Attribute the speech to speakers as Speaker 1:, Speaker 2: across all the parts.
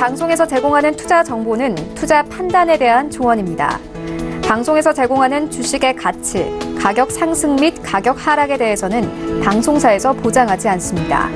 Speaker 1: 방송에서 제공하는 투자 정보는 투자 판단에 대한 조언입니다. 방송에서 제공하는 주식의 가치, 가격 상승 및 가격 하락에 대해서는 방송사에서 보장하지 않습니다.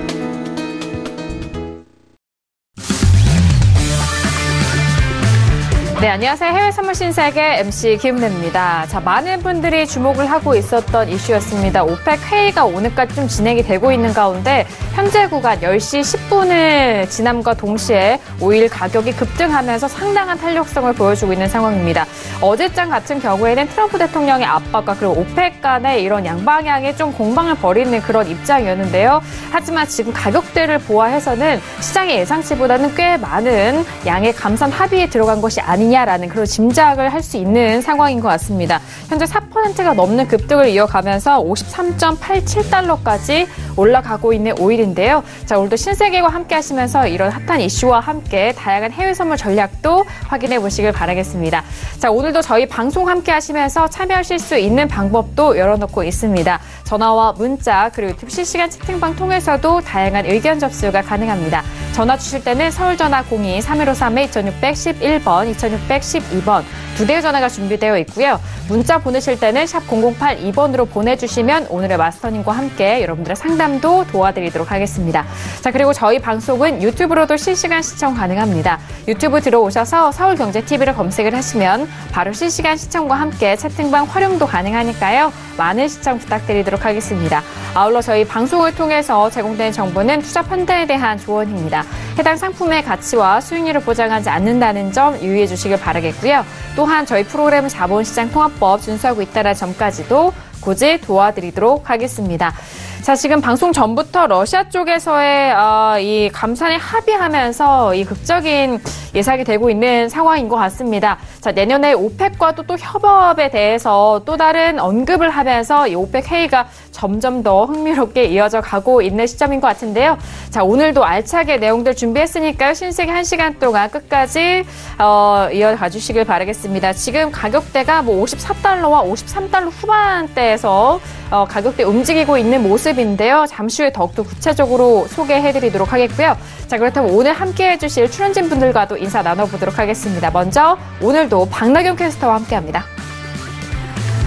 Speaker 1: 네, 안녕하세요. 해외 선물 신세계 MC 김은혜입니다. 자, 많은 분들이 주목을 하고 있었던 이슈였습니다. 오펙 회의가 오늘까지 좀 진행이 되고 있는 가운데 현재 구간 10시 10분을 지남과 동시에 오일 가격이 급등하면서 상당한 탄력성을 보여주고 있는 상황입니다. 어제장 같은 경우에는 트럼프 대통령의 압박과 그리고 오펙 간의 이런 양방향의 좀 공방을 벌이는 그런 입장이었는데요. 하지만 지금 가격대를 보아해서는 시장의 예상치보다는 꽤 많은 양의 감산 합의에 들어간 것이 아니냐라는 그런 짐작을 할 수 있는 상황인 것 같습니다. 현재 4%가 넘는 급등을 이어가면서 53.87달러까지 올라가고 있는 오일인데요. 자, 오늘도 신세계와 함께 하시면서 이런 핫한 이슈와 함께 다양한 해외 선물 전략도 확인해 보시길 바라겠습니다. 자, 오늘도 저희 방송 함께 하시면서 참여하실 수 있는 방법도 열어놓고 있습니다. 전화와 문자 그리고 유튜브 실시간 채팅방 통해서도 다양한 의견 접수가 가능합니다. 전화 주실 때는 서울 전화 02-3153-2611번, 2612번 두 대의 전화가 준비되어 있고요. 문자 보내실 때는 샵 0082번으로 보내주시면 오늘의 마스터님과 함께 여러분들의 상담도 도와드리도록 하겠습니다. 자, 그리고 저희 방송은 유튜브로도 실시간 시청 가능합니다. 유튜브 들어오셔서 서울경제TV를 검색을 하시면 바로 실시간 시청과 함께 채팅방 활용도 가능하니까요. 많은 시청 부탁드리도록 하겠습니다. 아울러 저희 방송을 통해서 제공되는 정보는 투자 판단에 대한 조언입니다. 해당 상품의 가치와 수익률을 보장하지 않는다는 점 유의해 주시길 바라겠고요. 또한 저희 프로그램 자본시장통합법 준수하고 있다는 점까지도 고지 도와드리도록 하겠습니다. 자, 지금 방송 전부터 러시아 쪽에서의 이 감산에 합의하면서 이 극적인 예상이 되고 있는 상황인 것 같습니다. 자, 내년에 오펙과도 또 협업에 대해서 또 다른 언급을 하면서 이 오펙 회의가 점점 더 흥미롭게 이어져 가고 있는 시점인 것 같은데요. 자, 오늘도 알차게 내용들 준비했으니까요. 신세계 1시간 동안 끝까지 이어가 주시길 바라겠습니다. 지금 가격대가 뭐 54달러와 53달러 후반대에서 가격대 움직이고 있는 모습인데요. 잠시 후에 더욱더 구체적으로 소개해드리도록 하겠고요. 자, 그렇다면 오늘 함께해 주실 출연진 분들과도 인사 나눠보도록 하겠습니다. 먼저 오늘도 박나경 캐스터와 함께합니다.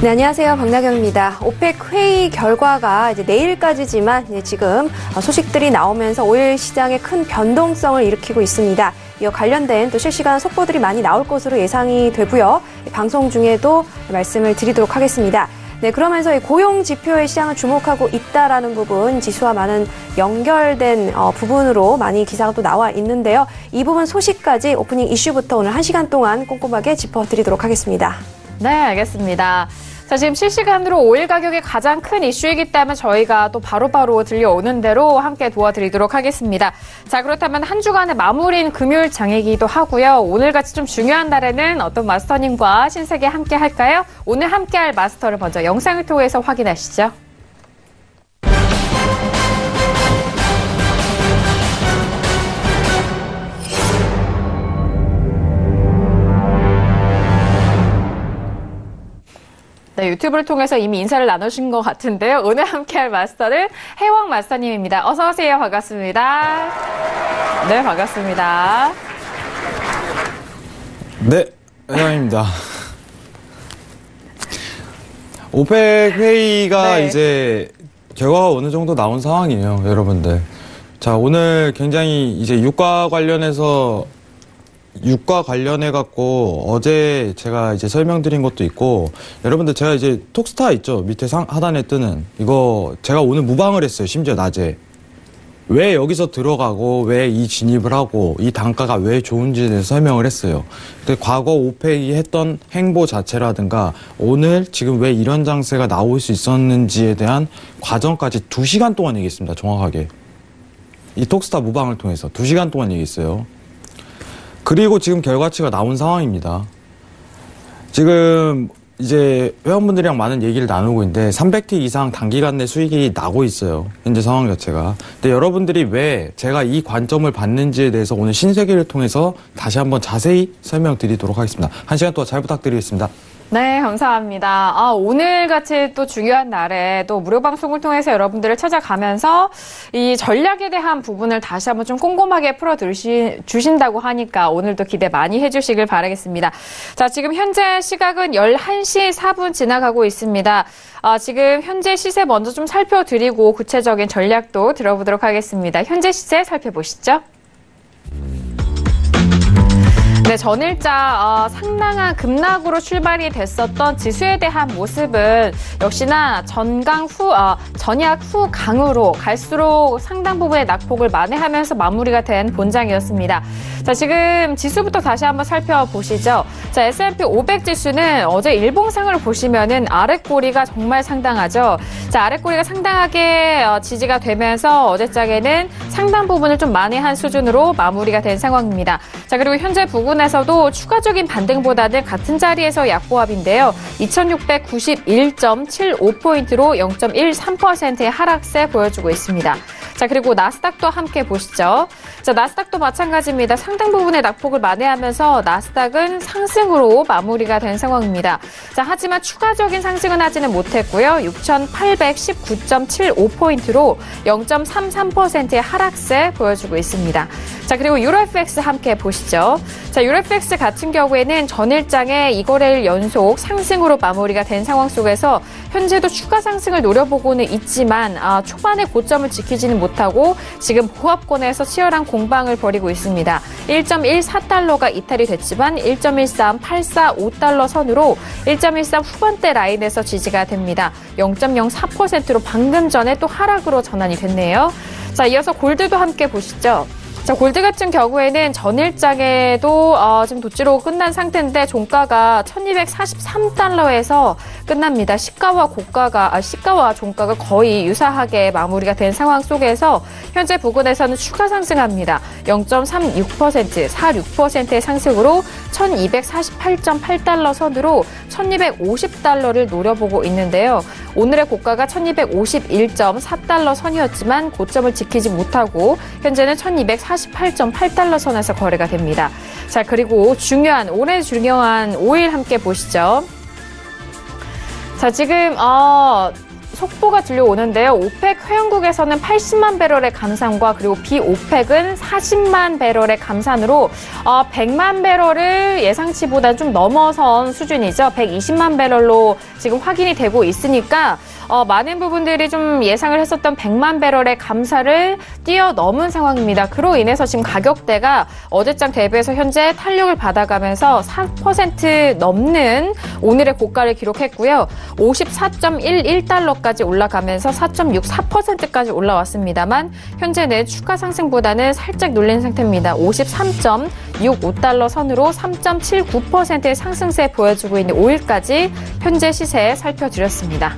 Speaker 2: 네, 안녕하세요. 박나경입니다. 오펙 회의 결과가 이제 내일까지지만 지금 소식들이 나오면서 오일 시장에 큰 변동성을 일으키고 있습니다. 이와 관련된 또 실시간 속보들이 많이 나올 것으로 예상이 되고요. 방송 중에도 말씀을 드리도록 하겠습니다. 네, 그러면서 이 고용 지표의 시장을 주목하고 있다라는 부분, 지수와 많은 연결된 부분으로 많이 기사가 또 나와 있는데요. 이 부분 소식까지 오프닝 이슈부터 오늘 1시간 동안 꼼꼼하게 짚어드리도록 하겠습니다.
Speaker 1: 네, 알겠습니다. 자, 지금 실시간으로 오일 가격이 가장 큰 이슈이기 때문에 저희가 또 바로바로 들려오는 대로 함께 도와드리도록 하겠습니다. 자, 그렇다면 한 주간의 마무리인 금요일 장이기도 하고요. 오늘같이 좀 중요한 날에는 어떤 마스터님과 신세계 함께 할까요? 오늘 함께할 마스터를 먼저 영상을 통해서 확인하시죠. 네, 유튜브를 통해서 이미 인사를 나누신 것 같은데요. 오늘 함께할 마스터는 해왕 마스터님입니다. 어서 오세요. 반갑습니다. 네, 반갑습니다.
Speaker 3: 네, 해왕입니다. 오펙 회의가
Speaker 1: 네.
Speaker 3: 이제 결과가 어느 정도 나온 상황이에요, 여러분들. 자, 오늘 굉장히 이제 유가 관련해갖고 어제 제가 이제 설명드린 것도 있고, 여러분들 제가 이제 톡스타 있죠? 밑에 하단에 뜨는 이거 제가 오늘 무방을 했어요, 심지어 낮에. 왜 여기서 들어가고 왜 이 진입을 하고 이 단가가 왜 좋은지에 대해서 설명을 했어요. 근데 과거 오펙이 했던 행보 자체라든가 오늘 지금 왜 이런 장세가 나올 수 있었는지에 대한 과정까지 2시간 동안 얘기했습니다, 정확하게. 이 톡스타 무방을 통해서 2시간 동안 얘기했어요. 그리고 지금 결과치가 나온 상황입니다. 지금 이제 회원분들이랑 많은 얘기를 나누고 있는데 300티 이상 단기간 내 수익이 나고 있어요. 현재 상황 자체가. 근데 여러분들이 왜 제가 이 관점을 받는지에 대해서 오늘 신세계를 통해서 다시 한번 자세히 설명드리도록 하겠습니다. 1시간 동안 잘 부탁드리겠습니다.
Speaker 1: 네, 감사합니다. 오늘같이 또 중요한 날에 또 무료 방송을 통해서 여러분들을 찾아가면서 이 전략에 대한 부분을 다시 한번 좀 꼼꼼하게 주신다고 하니까 오늘도 기대 많이 해주시길 바라겠습니다. 자, 지금 현재 시각은 11시 4분 지나가고 있습니다. 지금 현재 시세 먼저 좀 살펴드리고 구체적인 전략도 들어보도록 하겠습니다. 현재 시세 살펴보시죠. 네, 전일자 상당한 급락으로 출발이 됐었던 지수에 대한 모습은 역시나 전약 후 강으로 갈수록 상당 부분의 낙폭을 만회하면서 마무리가 된 본장이었습니다. 자, 지금 지수부터 다시 한번 살펴보시죠. 자, S&P 500 지수는 어제 일봉상을 보시면은 아랫꼬리가 정말 상당하죠. 자, 아랫꼬리가 상당하게 지지가 되면서 어제장에는 상당 부분을 좀 만회한 수준으로 마무리가 된 상황입니다. 자, 그리고 현재 부근에서도 추가적인 반등보다는 같은 자리에서 약보합인데요. 2691.75포인트로 0.13%의 하락세 보여주고 있습니다. 자, 그리고 나스닥도 함께 보시죠. 자, 나스닥도 마찬가지입니다. 상당 부분의 낙폭을 만회하면서 나스닥은 상승으로 마무리가 된 상황입니다. 자, 하지만 추가적인 상승은 하지는 못했고요. 6,819.75포인트로 0.33%의 하락세 보여주고 있습니다. 자, 그리고 유로FX 함께 보시죠. 자, 유로FX 같은 경우에는 전일장에 2거래일 연속 상승으로 마무리가 된 상황 속에서 현재도 추가 상승을 노려보고는 있지만 초반에 고점을 지키지는 못하고 지금 보합권에서 치열한 공방을 벌이고 있습니다. 1.14달러가 이탈이 됐지만 1.13845달러 선으로 1.13 후반대 라인에서 지지가 됩니다. 0.04%로 방금 전에 또 하락으로 전환이 됐네요. 자, 이어서 골드도 함께 보시죠. 자, 골드 같은 경우에는 전일장에도 지금 도치로 끝난 상태인데 종가가 1243달러에서 끝납니다. 시가와 종가가 거의 유사하게 마무리가 된 상황 속에서 현재 부근에서는 추가 상승합니다. 46%의 상승으로 1248.8달러 선으로 1250달러를 노려보고 있는데요. 오늘의 고가가 1251.4달러 선이었지만 고점을 지키지 못하고 현재는 1248.8달러 선에서 거래가 됩니다. 자, 그리고 올해 중요한 오일 함께 보시죠. 자, 지금 속보가 들려오는데요. 오펙 회원국에서는 80만 배럴의 감산과 그리고 비오펙은 40만 배럴의 감산으로 100만 배럴을 예상치보다 좀 넘어선 수준이죠. 120만 배럴로 지금 확인이 되고 있으니까 많은 부분들이 좀 예상을 했었던 100만 배럴의 감산을 뛰어넘은 상황입니다. 그로 인해서 지금 가격대가 어제장 대비해서 현재 탄력을 받아가면서 4% 넘는 오늘의 고가를 기록했고요. 54.11달러까지 올라가면서 4.64%까지 올라왔습니다만 현재는 추가 상승보다는 살짝 눌린 상태입니다. 53.65달러 선으로 3.79%의 상승세 보여주고 있는 오일까지 현재 시세 살펴드렸습니다.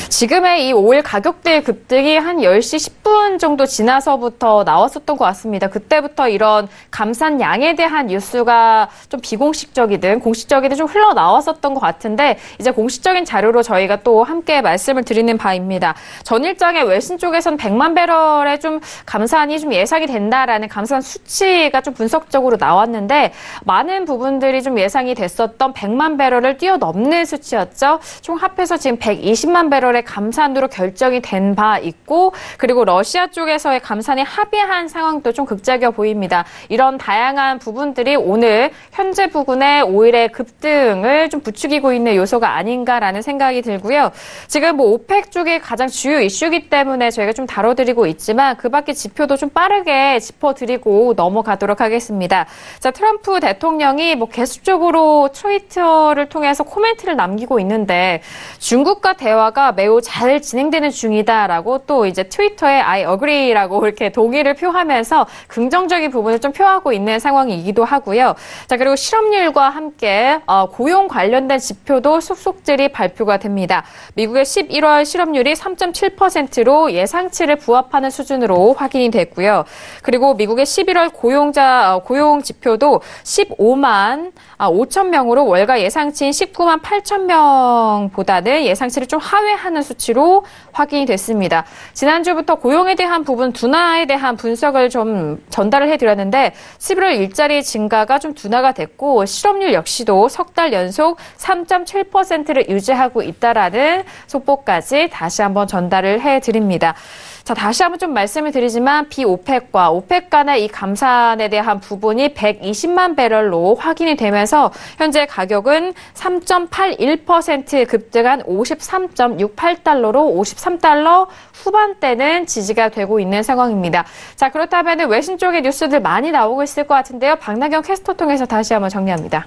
Speaker 1: 지금의 이 오일 가격대의 급등이 한 10시 10분 정도 지나서부터 나왔었던 것 같습니다. 그때부터 이런 감산량에 대한 뉴스가 좀 비공식적이든 공식적이든 좀 흘러나왔었던 것 같은데 이제 공식적인 자료로 저희가 또 함께 말씀을 드리는 바입니다. 전일장의 외신 쪽에서는 100만 배럴의 좀 감산이 좀 예상이 된다라는 감산 수치가 좀 분석적으로 나왔는데 많은 부분들이 좀 예상이 됐었던 100만 배럴을 뛰어넘는 수치였죠. 총 합해서 지금 120만 배럴의 감산으로 결정이 된 바 있고 그리고 러시아 쪽에서의 감산에 합의한 상황도 좀 극적이어 보입니다. 이런 다양한 부분들이 오늘 현재 부근의 오일의 급등을 좀 부추기고 있는 요소가 아닌가라는 생각이 들고요. 지금 오펙 쪽이 가장 주요 이슈이기 때문에 저희가 좀 다뤄드리고 있지만 그 밖에 지표도 좀 빠르게 짚어드리고 넘어가도록 하겠습니다. 자, 트럼프 대통령이 계속적으로 트위터를 통해서 코멘트를 남기고 있는데 중국과 대화가 매우 잘 진행되는 중이다라고 또 이제 트위터에 I agree라고 이렇게 동의를 표하면서 긍정적인 부분을 좀 표하고 있는 상황이기도 하고요. 자, 그리고 실업률과 함께 고용 관련된 지표도 속속들이 발표가 됩니다. 미국의 11월 실업률이 3.7%로 예상치를 부합하는 수준으로 확인이 됐고요. 그리고 미국의 11월 고용 지표도 15만 5천 명으로 월가 예상치인 19만 8천 명보다는 예상치를 좀 하회하는 하락하는 수치로 확인이 됐습니다. 지난주부터 고용에 대한 부분, 둔화에 대한 분석을 좀 전달을 해드렸는데 11월 일자리 증가가 좀 둔화가 됐고 실업률 역시도 석 달 연속 3.7%를 유지하고 있다라는 속보까지 다시 한번 전달을 해드립니다. 자, 다시 한번 좀 말씀을 드리지만 비오펙과 오펙 간의 이 감산에 대한 부분이 120만 배럴로 확인이 되면서 현재 가격은 3.81% 급등한 53.68달러로 53달러 후반대는 지지가 되고 있는 상황입니다. 자, 그렇다면 외신 쪽의 뉴스들 많이 나오고 있을 것 같은데요. 박나경 캐스터 통해서 다시 한번 정리합니다.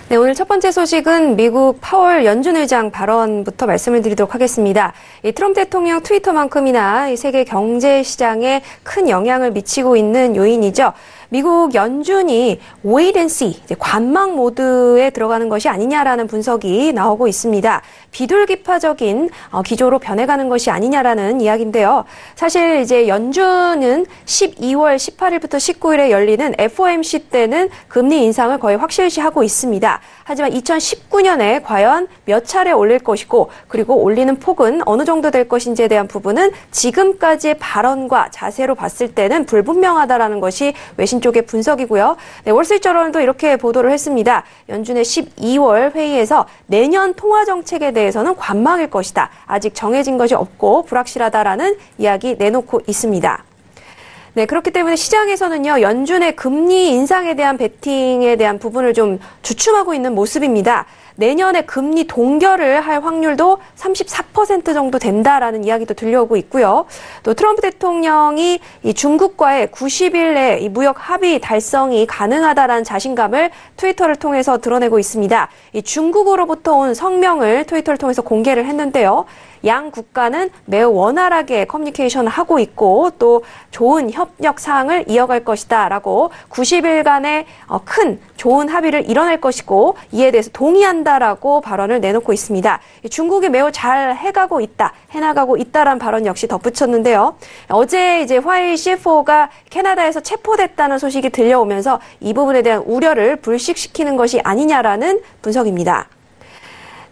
Speaker 2: 네, 오늘 첫 번째 소식은 미국 파월 연준 의장 발언부터 말씀을 드리도록 하겠습니다. 이 트럼프 대통령 트위터만큼이나 이 세계 경제 시장에 큰 영향을 미치고 있는 요인이죠. 미국 연준이 wait and see, 이제 관망 모드에 들어가는 것이 아니냐라는 분석이 나오고 있습니다. 비둘기파적인 기조로 변해가는 것이 아니냐라는 이야기인데요. 사실 이제 연준은 12월 18일부터 19일에 열리는 FOMC 때는 금리 인상을 거의 확실시하고 있습니다. 하지만 2019년에 과연 몇 차례 올릴 것이고 그리고 올리는 폭은 어느 정도 될 것인지에 대한 부분은 지금까지의 발언과 자세로 봤을 때는 불분명하다라는 것이 외신 쪽의 분석이고요. 네, 월스트리트저널도 이렇게 보도를 했습니다. 연준의 12월 회의에서 내년 통화 정책에 대해서는 관망일 것이다. 아직 정해진 것이 없고 불확실하다라는 이야기 내놓고 있습니다. 네, 그렇기 때문에 시장에서는요, 연준의 금리 인상에 대한 베팅에 대한 부분을 좀 주춤하고 있는 모습입니다. 내년에 금리 동결을 할 확률도 34% 정도 된다라는 이야기도 들려오고 있고요. 또 트럼프 대통령이 이 중국과의 90일 내 이 무역 합의 달성이 가능하다라는 자신감을 트위터를 통해서 드러내고 있습니다. 이 중국으로부터 온 성명을 트위터를 통해서 공개를 했는데요. 양 국가는 매우 원활하게 커뮤니케이션을 하고 있고 또 좋은 협력 사항을 이어갈 것이다라고 90일간의 큰 좋은 합의를 이뤄낼 것이고 이에 대해서 동의한다라고 발언을 내놓고 있습니다. 중국이 매우 잘 해나가고 있다라는 발언 역시 덧붙였는데요. 어제 이제 화웨이 CFO가 캐나다에서 체포됐다는 소식이 들려오면서 이 부분에 대한 우려를 불식시키는 것이 아니냐라는 분석입니다.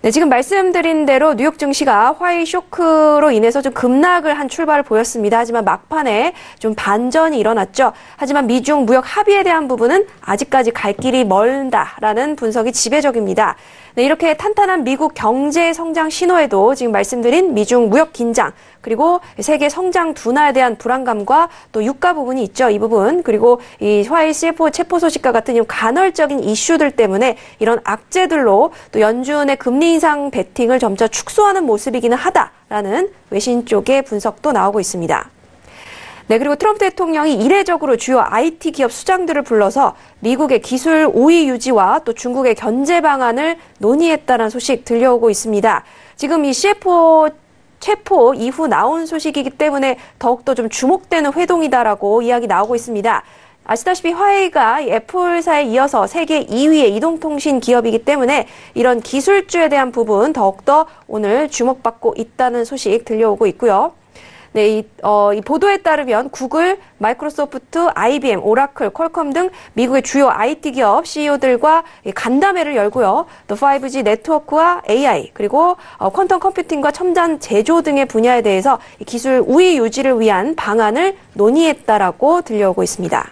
Speaker 2: 네, 지금 말씀드린 대로 뉴욕 증시가 화웨이 쇼크로 인해서 좀 급락을 한 출발을 보였습니다. 하지만 막판에 좀 반전이 일어났죠. 하지만 미중 무역 합의에 대한 부분은 아직까지 갈 길이 멀다라는 분석이 지배적입니다. 네, 이렇게 탄탄한 미국 경제 성장 신호에도 지금 말씀드린 미중 무역 긴장, 그리고 세계 성장 둔화에 대한 불안감과 또 유가 부분이 있죠. 이 부분. 그리고 이 화웨이 CFO 체포 소식과 같은 이 간헐적인 이슈들 때문에 이런 악재들로 또 연준의 금리 인상 베팅을 점차 축소하는 모습이기는 하다라는 외신 쪽의 분석도 나오고 있습니다. 네, 그리고 트럼프 대통령이 이례적으로 주요 IT 기업 수장들을 불러서 미국의 기술 우위 유지와 또 중국의 견제 방안을 논의했다는 소식 들려오고 있습니다. 지금 이 CFO 체포 이후 나온 소식이기 때문에 더욱더 좀 주목되는 회동이다라고 이야기 나오고 있습니다. 아시다시피 화웨이가 애플사에 이어서 세계 2위의 이동통신 기업이기 때문에 이런 기술주에 대한 부분 더욱더 오늘 주목받고 있다는 소식 들려오고 있고요. 네, 이 보도에 따르면 구글, 마이크로소프트, IBM, 오라클, 퀄컴 등 미국의 주요 IT 기업 CEO들과 간담회를 열고요. 또 5G 네트워크와 AI, 그리고 퀀텀 컴퓨팅과 첨단 제조 등의 분야에 대해서 기술 우위 유지를 위한 방안을 논의했다라고 들려오고 있습니다.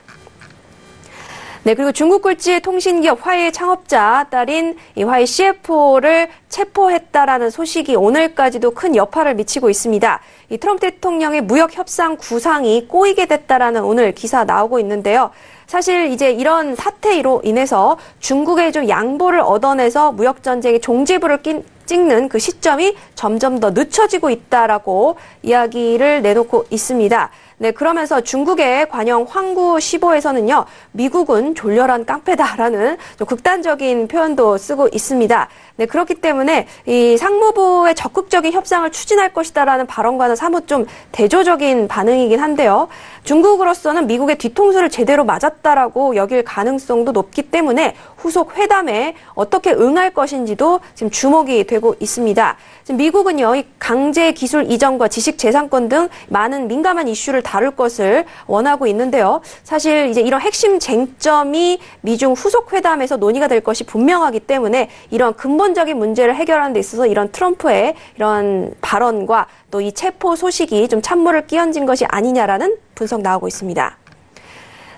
Speaker 2: 네, 그리고 중국 굴지의 통신기업 화웨이 창업자 딸인 이 화웨이 CFO를 체포했다라는 소식이 오늘까지도 큰 여파를 미치고 있습니다. 이 트럼프 대통령의 무역 협상 구상이 꼬이게 됐다라는 오늘 기사 나오고 있는데요. 사실 이제 이런 사태로 인해서 중국의 좀 양보를 얻어내서 무역 전쟁의 종지부를 찍는 그 시점이 점점 더 늦춰지고 있다라고 이야기를 내놓고 있습니다. 네, 그러면서 중국의 관영 황구 15에서는요, 미국은 졸렬한 깡패다라는 좀 극단적인 표현도 쓰고 있습니다. 네, 그렇기 때문에 이 상무부의 적극적인 협상을 추진할 것이다라는 발언과는 사뭇 좀 대조적인 반응이긴 한데요. 중국으로서는 미국의 뒤통수를 제대로 맞았다라고 여길 가능성도 높기 때문에 후속 회담에 어떻게 응할 것인지도 지금 주목이 되고 있습니다. 지금 미국은요, 이 강제 기술 이전과 지식 재산권 등 많은 민감한 이슈를 다룰 것을 원하고 있는데요. 사실 이제 이런 핵심 쟁점이 미중 후속 회담에서 논의가 될 것이 분명하기 때문에 이런 근본적인 문제를 해결하는 데 있어서 이런 트럼프의 이런 발언과 또 이 체포 소식이 좀 찬물을 끼얹은 것이 아니냐라는 분석 나오고 있습니다.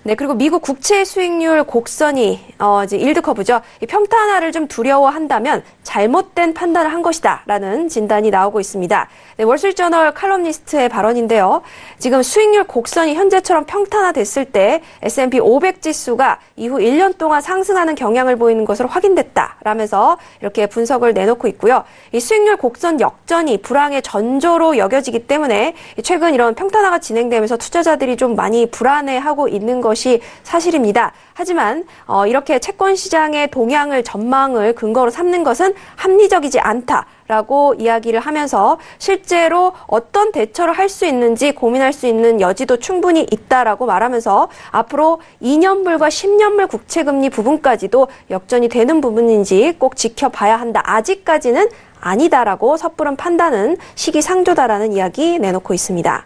Speaker 2: 네, 그리고 미국 국채 수익률 곡선이 이제 일드 커브죠. 이 평탄화를 좀 두려워한다면 잘못된 판단을 한 것이다라는 진단이 나오고 있습니다. 네, 월스트리트저널 칼럼니스트의 발언인데요. 지금 수익률 곡선이 현재처럼 평탄화됐을 때 S&P 500 지수가 이후 1년 동안 상승하는 경향을 보이는 것으로 확인됐다라면서 이렇게 분석을 내놓고 있고요. 이 수익률 곡선 역전이 불황의 전조로 여겨지기 때문에 최근 이런 평탄화가 진행되면서 투자자들이 좀 많이 불안해하고 있는 것이 사실입니다. 하지만 이렇게 채권 시장의 동향을 전망을 근거로 삼는 것은 합리적이지 않다라고 이야기를 하면서 실제로 어떤 대처를 할 수 있는지 고민할 수 있는 여지도 충분히 있다라고 말하면서 앞으로 2년물과 10년물 국채금리 부분까지도 역전이 되는 부분인지 꼭 지켜봐야 한다. 아직까지는 아니다라고 섣부른 판단은 시기상조다라는 이야기 내놓고 있습니다.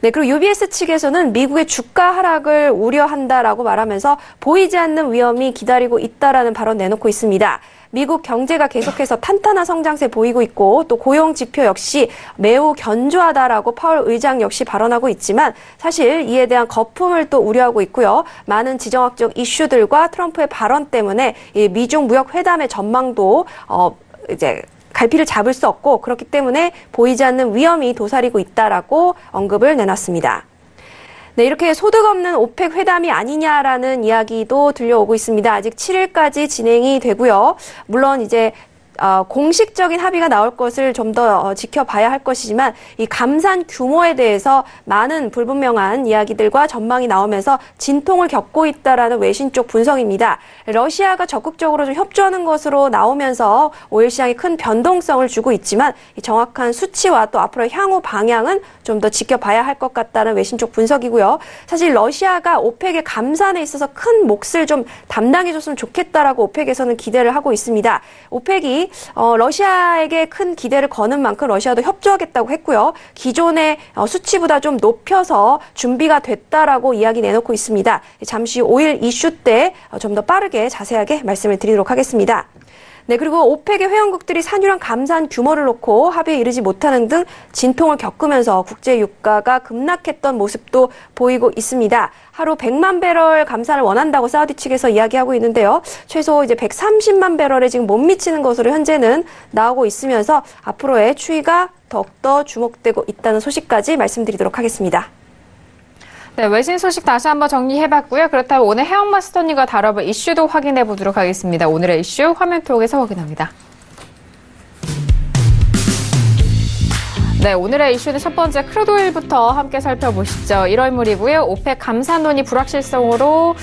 Speaker 2: 네, 그리고 UBS 측에서는 미국의 주가 하락을 우려한다라고 말하면서 보이지 않는 위험이 기다리고 있다라는 발언 내놓고 있습니다. 미국 경제가 계속해서 탄탄한 성장세 보이고 있고 또 고용 지표 역시 매우 견조하다라고 파월 의장 역시 발언하고 있지만 사실 이에 대한 거품을 또 우려하고 있고요. 많은 지정학적 이슈들과 트럼프의 발언 때문에 이 미중 무역 회담의 전망도 이제 갈피를 잡을 수 없고 그렇기 때문에 보이지 않는 위험이 도사리고 있다라고 언급을 내놨습니다. 네, 이렇게 소득 없는 오펙 회담이 아니냐라는 이야기도 들려오고 있습니다. 아직 7일까지 진행이 되고요. 물론 이제 공식적인 합의가 나올 것을 좀 더 지켜봐야 할 것이지만 이 감산 규모에 대해서 많은 불분명한 이야기들과 전망이 나오면서 진통을 겪고 있다라는 외신 쪽 분석입니다. 러시아가 적극적으로 좀 협조하는 것으로 나오면서 오일 시장에 큰 변동성을 주고 있지만 이 정확한 수치와 또 앞으로 향후 방향은 좀 더 지켜봐야 할 것 같다는 외신 쪽 분석이고요. 사실 러시아가 오펙의 감산에 있어서 큰 몫을 좀 담당해줬으면 좋겠다라고 오펙에서는 기대를 하고 있습니다. 오펙이 러시아에게 큰 기대를 거는 만큼 러시아도 협조하겠다고 했고요. 기존의 수치보다 좀 높여서 준비가 됐다라고 이야기 내놓고 있습니다. 잠시 후 5일 이슈 때 좀 더 빠르게 자세하게 말씀을 드리도록 하겠습니다. 네, 그리고 오펙의 회원국들이 산유량 감산 규모를 놓고 합의에 이르지 못하는 등 진통을 겪으면서 국제 유가가 급락했던 모습도 보이고 있습니다. 하루 100만 배럴 감산을 원한다고 사우디 측에서 이야기하고 있는데요. 최소 이제 130만 배럴에 지금 못 미치는 것으로 현재는 나오고 있으면서 앞으로의 추이가 더욱더 주목되고 있다는 소식까지 말씀드리도록 하겠습니다.
Speaker 1: 네, 외신 소식 다시 한번 정리해봤고요. 그렇다면 오늘 해영 마스터님과 다뤄볼 이슈도 확인해보도록 하겠습니다. 오늘의 이슈 화면 통해서 확인합니다. 네, 오늘의 이슈는 첫 번째 크루드오일부터 함께 살펴보시죠. 1월물이고요. 오펙 감산론이 불확실성으로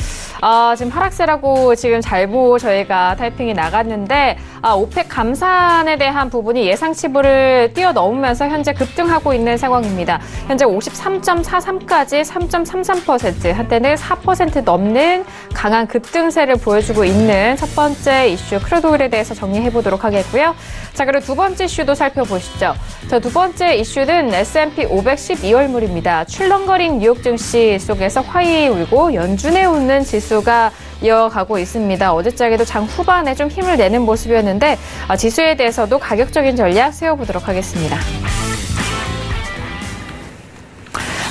Speaker 1: 지금 하락세라고 지금 잘보 저희가 타이핑이 나갔는데 오펙 감산에 대한 부분이 예상치를 뛰어넘으면서 현재 급등하고 있는 상황입니다. 현재 53.43까지 3.33%, 한때는 4% 넘는 강한 급등세를 보여주고 있는 첫 번째 이슈 크루드오일에 대해서 정리해보도록 하겠고요. 자, 그리고 두 번째 이슈도 살펴보시죠. 자, 두 번째 이슈는 S&P 500 12월물입니다. 출렁거린 뉴욕 증시 속에서 화이에 울고 연준에 웃는 지수가 이어가고 있습니다. 어제장에도 장 후반에 좀 힘을 내는 모습이었는데 지수에 대해서도 가격적인 전략 세워보도록 하겠습니다.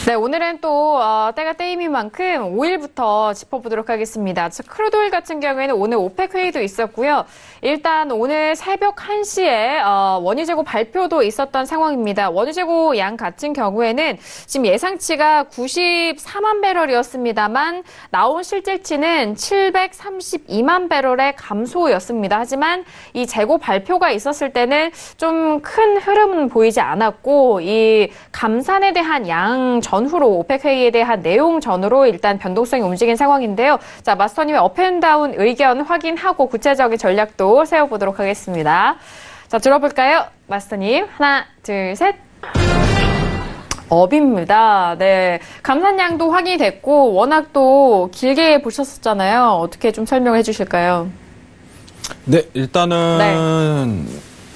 Speaker 1: 네, 오늘은 또 때가 때임인 만큼 5일부터 짚어보도록 하겠습니다. 크루드오일 같은 경우에는 오늘 오펙 회의도 있었고요. 일단 오늘 새벽 1시에 원유 재고 발표도 있었던 상황입니다. 원유 재고 양 같은 경우에는 지금 예상치가 94만 배럴이었습니다만 나온 실질치는 732만 배럴의 감소였습니다. 하지만 이 재고 발표가 있었을 때는 좀 큰 흐름은 보이지 않았고 이 감산에 대한 양 전후로 오펙 회의에 대한 내용 전후로 일단 변동성이 움직인 상황인데요. 자, 마스터님의 업앤다운 의견 확인하고 구체적인 전략도 세워보도록 하겠습니다. 자, 들어볼까요? 마스터님, 하나, 둘, 셋. 업입니다. 네. 감산량도 확인이 됐고, 워낙 또 길게 보셨었잖아요. 어떻게 좀 설명해 주실까요?
Speaker 3: 네, 일단은,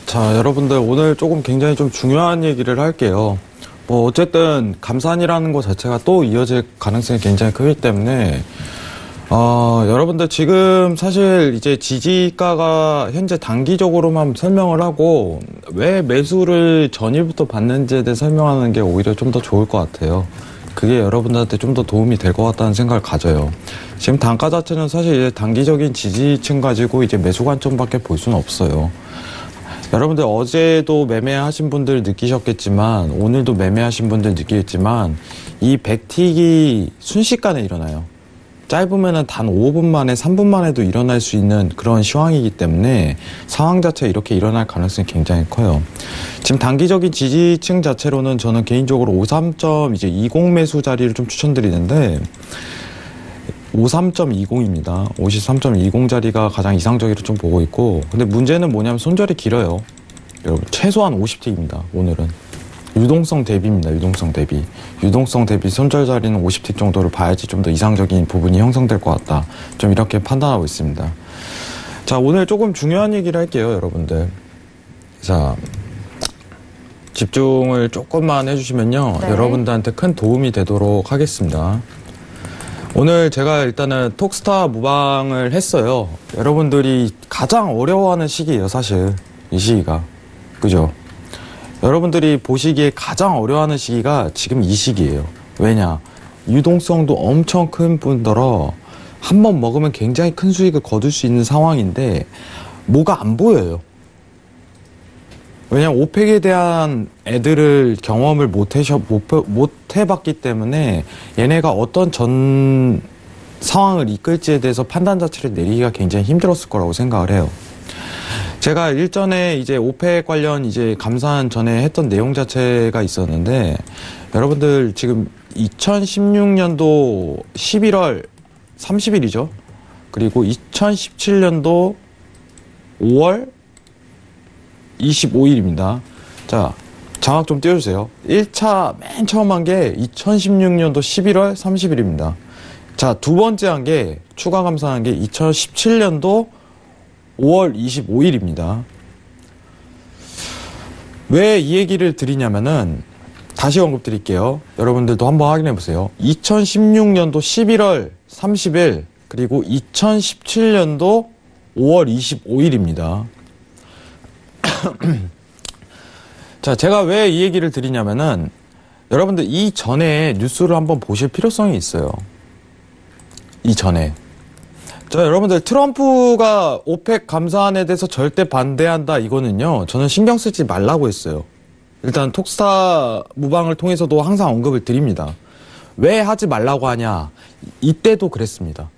Speaker 3: 자, 여러분들 오늘 조금 굉장히 좀 중요한 얘기를 할게요. 어쨌든 감산이라는 것 자체가 또 이어질 가능성이 굉장히 크기 때문에 여러분들 지금 사실 이제 지지가가 현재 단기적으로만 설명을 하고 왜 매수를 전일부터 받는지에 대해 설명하는 게 오히려 좀 더 좋을 것 같아요. 그게 여러분들한테 좀 더 도움이 될 것 같다는 생각을 가져요. 지금 단가 자체는 사실 이제 단기적인 지지층 가지고 이제 매수 관점밖에 볼 수는 없어요. 여러분들 어제도 매매하신 분들 느끼셨겠지만 오늘도 매매하신 분들 느끼겠지만 이 백틱이 순식간에 일어나요. 짧으면은 단 5분 만에 3분 만에도 일어날 수 있는 그런 시황이기 때문에 상황 자체가 이렇게 일어날 가능성이 굉장히 커요. 지금 단기적인 지지층 자체로는 저는 개인적으로 53.20 매수 자리를 좀 추천드리는데 53.20입니다. 53.20 자리가 가장 이상적으로 좀 보고 있고, 근데 문제는 뭐냐면 손절이 길어요. 여러분 최소한 50틱입니다. 오늘은 유동성 대비입니다. 유동성 대비. 유동성 대비 손절 자리는 50틱 정도를 봐야지 좀 더 이상적인 부분이 형성될 것 같다. 좀 이렇게 판단하고 있습니다. 자, 오늘 조금 중요한 얘기를 할게요, 여러분들. 자, 집중을 조금만 해주시면요.
Speaker 1: 네.
Speaker 3: 여러분들한테 큰 도움이 되도록 하겠습니다. 오늘 제가 일단은 톡스타 무방을 했어요. 여러분들이 가장 어려워하는 시기예요, 사실. 이 시기가. 그죠? 여러분들이 보시기에 가장 어려워하는 시기가 지금 이 시기예요. 왜냐? 유동성도 엄청 큰 뿐더러 한 번 먹으면 굉장히 큰 수익을 거둘 수 있는 상황인데 뭐가 안 보여요. 왜냐면 오펙에 대한 애들을 경험을 못 해봤기 때문에 얘네가 어떤 전 상황을 이끌지에 대해서 판단 자체를 내리기가 굉장히 힘들었을 거라고 생각을 해요. 제가 일전에 이제 오펙 관련 이제 감산 전에 했던 내용 자체가 있었는데 여러분들 지금 2016년도 11월 30일이죠. 그리고 2017년도 5월 25일입니다. 자, 장악 좀 띄워주세요. 1차 맨 처음 한 게 2016년도 11월 30일입니다. 자, 두 번째 한 게 추가 감산한 게 2017년도 5월 25일입니다. 왜 이 얘기를 드리냐면은 다시 언급 드릴게요. 여러분들도 한번 확인해 보세요. 2016년도 11월 30일 그리고 2017년도 5월 25일입니다. 자, 제가 왜 이 얘기를 드리냐면은 여러분들 이 전에 뉴스를 한번 보실 필요성이 있어요. 이 전에. 자, 여러분들 트럼프가 오펙 감산에 대해서 절대 반대한다 이거는요. 저는 신경 쓰지 말라고 했어요. 일단 톡스타 무방을 통해서도 항상 언급을 드립니다. 왜 하지 말라고 하냐. 이때도 그랬습니다.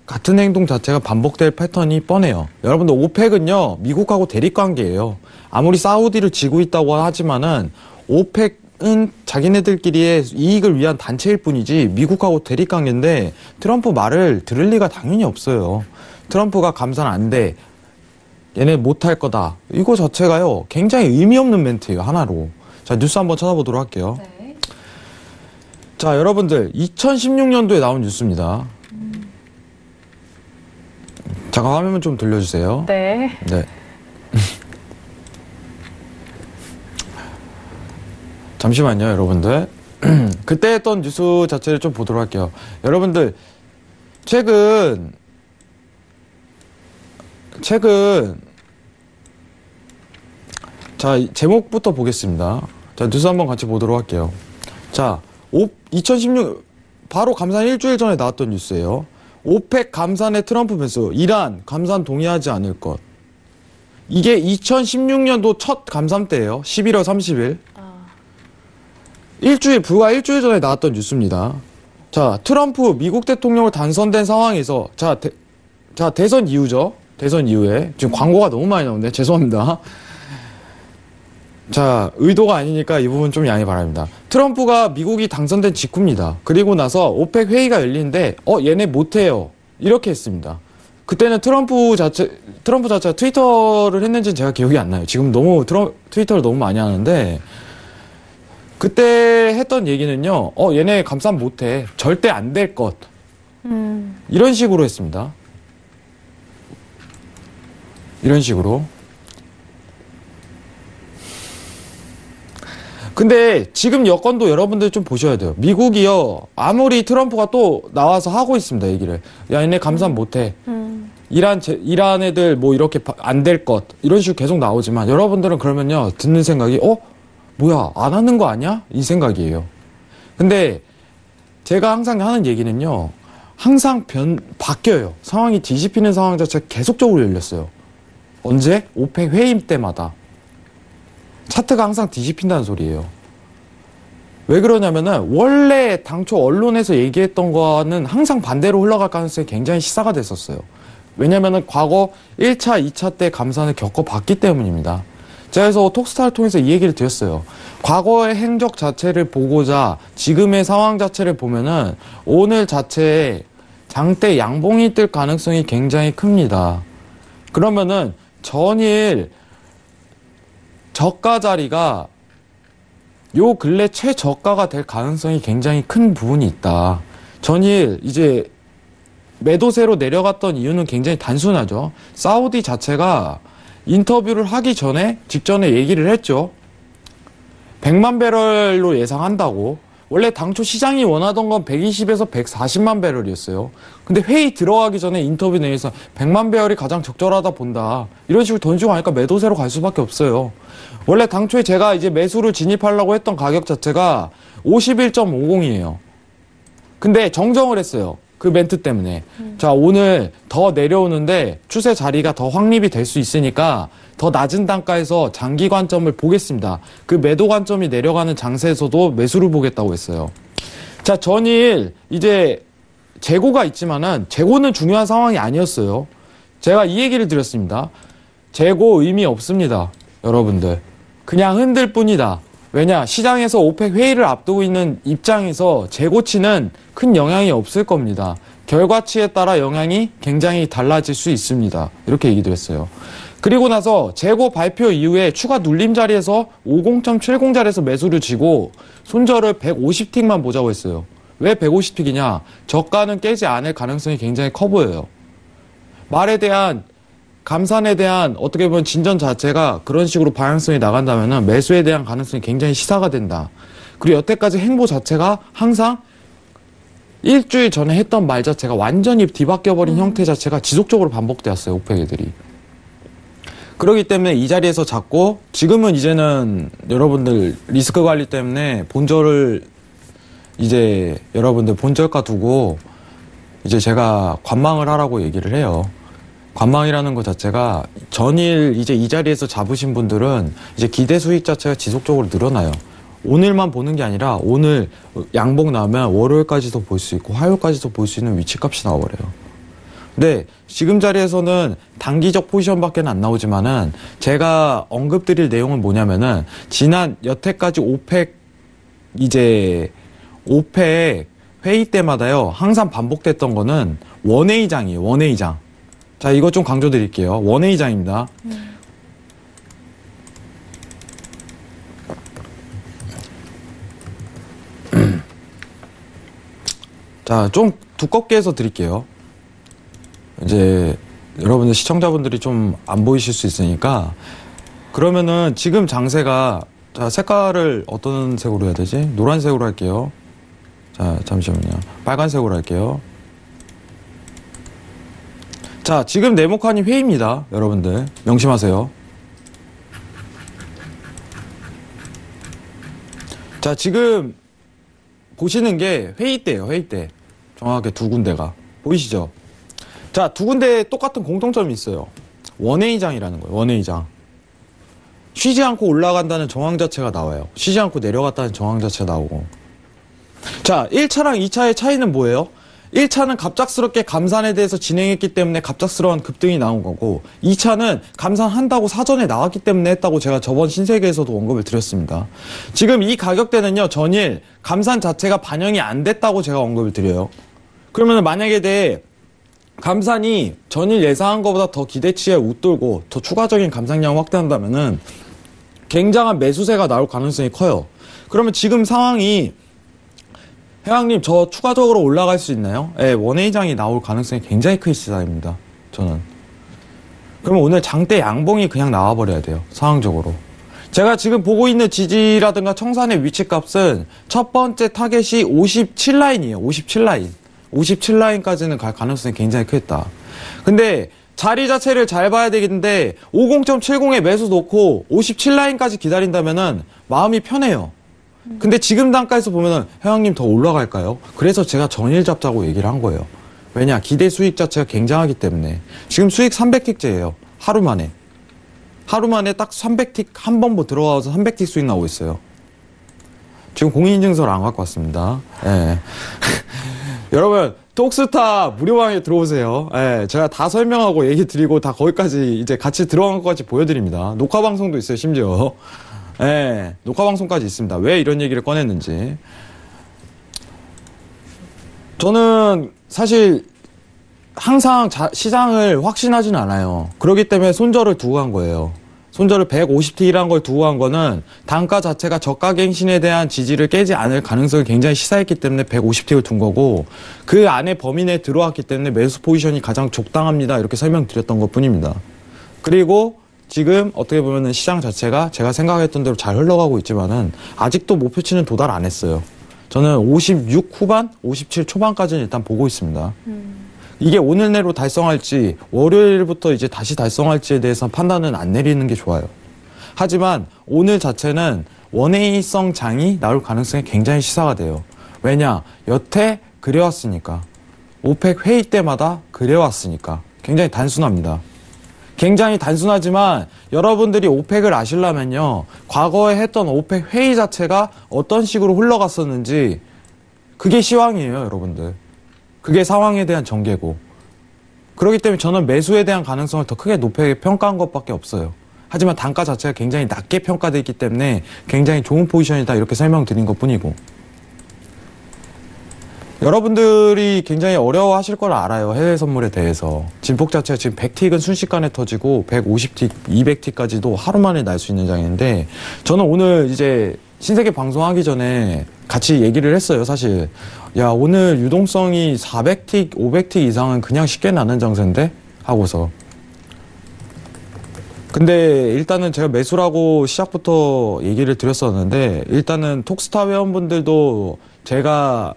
Speaker 3: 같은 행동 자체가 반복될 패턴이 뻔해요. 여러분들 오펙은요. 미국하고 대립관계예요. 아무리 사우디를 지고 있다고 하지만은 오펙은 자기네들끼리의 이익을 위한 단체일 뿐이지 미국하고 대립관계인데 트럼프 말을 들을 리가 당연히 없어요. 트럼프가 감산 안 돼. 얘네 못할 거다. 이거 자체가요. 굉장히 의미 없는 멘트예요. 하나로. 자, 뉴스 한번 찾아보도록 할게요.
Speaker 1: 네.
Speaker 3: 자, 여러분들 2016년도에 나온 뉴스입니다. 잠깐 화면 좀 돌려주세요.
Speaker 1: 네.
Speaker 3: 네. 잠시만요, 여러분들. 그때 했던 뉴스 자체를 좀 보도록 할게요. 여러분들, 최근, 자, 제목부터 보겠습니다. 자, 뉴스 한번 같이 보도록 할게요. 자, 2016, 바로 감산 일주일 전에 나왔던 뉴스예요. 오펙 감산의 트럼프 변수, 이란 감산 동의하지 않을 것. 이게 2016년도 첫 감산 때예요. 11월 30일. 불과 일주일 전에 나왔던 뉴스입니다. 자, 트럼프 미국 대통령을 당선된 상황에서 자, 대선 이후죠. 대선 이후에 지금 광고가 너무 많이 나오는데 죄송합니다. 자, 의도가 아니니까 이 부분 좀 양해 바랍니다. 트럼프가 미국이 당선된 직후입니다. 그리고 나서 오펙 회의가 열리는데 얘네 못해요. 이렇게 했습니다. 그때는 트럼프 자체가 트위터를 했는지는 제가 기억이 안 나요. 지금 너무 트위터를 너무 많이 하는데 그때 했던 얘기는요. 얘네 감산 못해. 절대 안 될 것. 이런 식으로 했습니다. 이런 식으로. 근데 지금 여건도 여러분들 좀 보셔야 돼요. 미국이요. 아무리 트럼프가 또 나와서 하고 있습니다. 얘기를. 야, 얘네 감산 못해. 이란 애들 뭐 이렇게 안 될 것. 이런 식으로 계속 나오지만 여러분들은 그러면요. 듣는 생각이 뭐야 안 하는 거 아니야? 이 생각이에요. 근데 제가 항상 하는 얘기는요. 항상 바뀌어요. 상황이 뒤집히는 상황 자체가 계속적으로 열렸어요. 언제? 오펙 회의 때마다. 차트가 항상 뒤집힌다는 소리예요. 왜 그러냐면은 원래 당초 언론에서 얘기했던 거는 항상 반대로 흘러갈 가능성이 굉장히 시사가 됐었어요. 왜냐면은 과거 1차, 2차 때 감산을 겪어봤기 때문입니다. 제가 그래서 톡스타를 통해서 이 얘기를 드렸어요. 과거의 행적 자체를 보고자 지금의 상황 자체를 보면은 오늘 자체에 장대 양봉이 뜰 가능성이 굉장히 큽니다. 그러면은 전일 저가 자리가 요 근래 최저가가 될 가능성이 굉장히 큰 부분이 있다. 전일 이제 매도세로 내려갔던 이유는 굉장히 단순하죠. 사우디 자체가 인터뷰를 하기 전에 직전에 얘기를 했죠. 100만 배럴로 예상한다고. 원래 당초 시장이 원하던 건 120에서 140만 배럴이었어요. 근데 회의 들어가기 전에 인터뷰 내에서 100만 배럴이 가장 적절하다 본다. 이런 식으로 던지고 하니까 매도세로 갈 수밖에 없어요. 원래 당초에 제가 이제 매수를 진입하려고 했던 가격 자체가 51.50이에요. 근데 정정을 했어요. 그 멘트 때문에. 자, 오늘 더 내려오는데 추세 자리가 더 확립이 될 수 있으니까 더 낮은 단가에서 장기 관점을 보겠습니다. 그 매도 관점이 내려가는 장세에서도 매수를 보겠다고 했어요. 자, 전일 이제 재고가 있지만은 재고는 중요한 상황이 아니었어요. 제가 이 얘기를 드렸습니다. 재고 의미 없습니다. 여러분들. 그냥 흔들 뿐이다. 왜냐? 시장에서 오펙 회의를 앞두고 있는 입장에서 재고치는 큰 영향이 없을 겁니다. 결과치에 따라 영향이 굉장히 달라질 수 있습니다. 이렇게 얘기도 했어요. 그리고 나서 재고 발표 이후에 추가 눌림 자리에서 50.70 자리에서 매수를 지고 손절을 150틱만 보자고 했어요. 왜 150틱이냐? 저가는 깨지 않을 가능성이 굉장히 커 보여요. 말에 대한 감산에 대한 어떻게 보면 진전 자체가 그런 식으로 방향성이 나간다면 매수에 대한 가능성이 굉장히 시사가 된다. 그리고 여태까지 행보 자체가 항상 일주일 전에 했던 말 자체가 완전히 뒤바뀌어버린 형태 자체가 지속적으로 반복되었어요. 오펙 애들이. 그렇기 때문에 이 자리에서 잡고 지금은 이제는 여러분들 리스크 관리 때문에 본절을 이제 여러분들 본절가 두고 이제 제가 관망을 하라고 얘기를 해요. 관망이라는 것 자체가 전일 이제 이 자리에서 잡으신 분들은 이제 기대 수익 자체가 지속적으로 늘어나요. 오늘만 보는 게 아니라 오늘 양봉 나오면 월요일까지도 볼 수 있고 화요일까지도 볼 수 있는 위치값이 나와버려요. 근데 지금 자리에서는 단기적 포지션밖에 안 나오지만은 제가 언급드릴 내용은 뭐냐면은 지난 여태까지 오펙 회의 때마다요 항상 반복됐던 거는 원회의장이에요. 원회의장. 자, 이거 좀 강조드릴게요. 원회의장입니다. 자, 좀 두껍게 해서 드릴게요. 이제 여러분들 시청자분들이 좀 안 보이실 수 있으니까 그러면은 지금 장세가 자, 색깔을 어떤 색으로 해야 되지? 노란색으로 할게요. 자, 잠시만요. 빨간색으로 할게요. 자, 지금 네모칸이 회의입니다. 여러분들 명심하세요. 자, 지금 보시는 게 회의 때예요. 회의 때. 정확하게 두 군데가. 보이시죠? 자, 두 군데에 똑같은 공통점이 있어요. 원회의장이라는 거예요. 원회의장. 쉬지 않고 올라간다는 정황 자체가 나와요. 쉬지 않고 내려갔다는 정황 자체가 나오고. 자, 1차랑 2차의 차이는 뭐예요? 1차는 갑작스럽게 감산에 대해서 진행했기 때문에 갑작스러운 급등이 나온 거고 2차는 감산한다고 사전에 나왔기 때문에 했다고 제가 저번 신세계에서도 언급을 드렸습니다. 지금 이 가격대는요. 전일 감산 자체가 반영이 안 됐다고 제가 언급을 드려요. 그러면 만약에 감산이 전일 예상한 것보다 더 기대치에 웃돌고 더 추가적인 감산량을 확대한다면은 굉장한 매수세가 나올 가능성이 커요. 그러면 지금 상황이 회장님, 저 추가적으로 올라갈 수 있나요? 네, 원회의장이 나올 가능성이 굉장히 큰 시사입니다. 저는. 그러면 오늘 장대 양봉이 그냥 나와버려야 돼요. 상황적으로. 제가 지금 보고 있는 지지라든가 청산의 위치값은 첫 번째 타겟이 57라인이에요. 57라인. 57라인까지는 갈 가능성이 굉장히 크겠다. 근데 자리 자체를 잘 봐야 되겠는데 50.70에 매수 놓고 57라인까지 기다린다면은 마음이 편해요. 근데 지금 단가에서 보면은 회장님 더 올라갈까요? 그래서 제가 전일 잡자고 얘기를 한 거예요. 왜냐? 기대 수익 자체가 굉장하기 때문에. 지금 수익 300틱째예요. 하루 만에. 하루 만에 딱 300틱 한 번 들어와서 300틱 수익 나오고 있어요. 지금 공인인증서를 안 갖고 왔습니다. 예. 여러분, 톡스타 무료방에 들어오세요. 예, 제가 다 설명하고 얘기 드리고 다 거기까지 이제 같이 들어간 것까지 보여드립니다. 녹화 방송도 있어요, 심지어. 예, 녹화 방송까지 있습니다. 왜 이런 얘기를 꺼냈는지. 저는 사실 항상 시장을 확신하지는 않아요. 그렇기 때문에 손절을 두고 간 거예요. 손절을 150T라는 걸 두고 간 거는 단가 자체가 저가갱신에 대한 지지를 깨지 않을 가능성이 굉장히 시사했기 때문에 150T를 둔 거고, 그 안에 범위 내에 들어왔기 때문에 매수 포지션이 가장 적당합니다. 이렇게 설명드렸던 것 뿐입니다. 그리고 지금 어떻게 보면은 시장 자체가 제가 생각했던 대로 잘 흘러가고 있지만은 아직도 목표치는 도달 안 했어요. 저는 56 후반, 57 초반까지는 일단 보고 있습니다. 이게 오늘 내로 달성할지 월요일부터 이제 다시 달성할지에 대해서 판단은 안 내리는 게 좋아요. 하지만 오늘 자체는 원웨이성 장이 나올 가능성이 굉장히 시사가 돼요. 왜냐? 여태 그래왔으니까. 오펙 회의 때마다 그래왔으니까. 굉장히 단순합니다. 굉장히 단순하지만 여러분들이 오펙을 아시려면요, 과거에 했던 오펙 회의 자체가 어떤 식으로 흘러갔었는지 그게 시황이에요, 여러분들. 그게 상황에 대한 전개고. 그렇기 때문에 저는 매수에 대한 가능성을 더 크게 높게 평가한 것밖에 없어요. 하지만 단가 자체가 굉장히 낮게 평가되어 있기 때문에 굉장히 좋은 포지션이다, 이렇게 설명드린 것 뿐이고. 여러분들이 굉장히 어려워하실 걸 알아요. 해외 선물에 대해서. 진폭 자체가 지금 100틱은 순식간에 터지고 150틱, 200틱까지도 하루 만에 날 수 있는 장인데, 저는 오늘 이제 신세계 방송하기 전에 같이 얘기를 했어요, 사실. 야, 오늘 유동성이 400틱, 500틱 이상은 그냥 쉽게 나는 장세인데? 하고서. 근데 일단은 제가 매수라고 시작부터 얘기를 드렸었는데, 일단은 톡스타 회원분들도 제가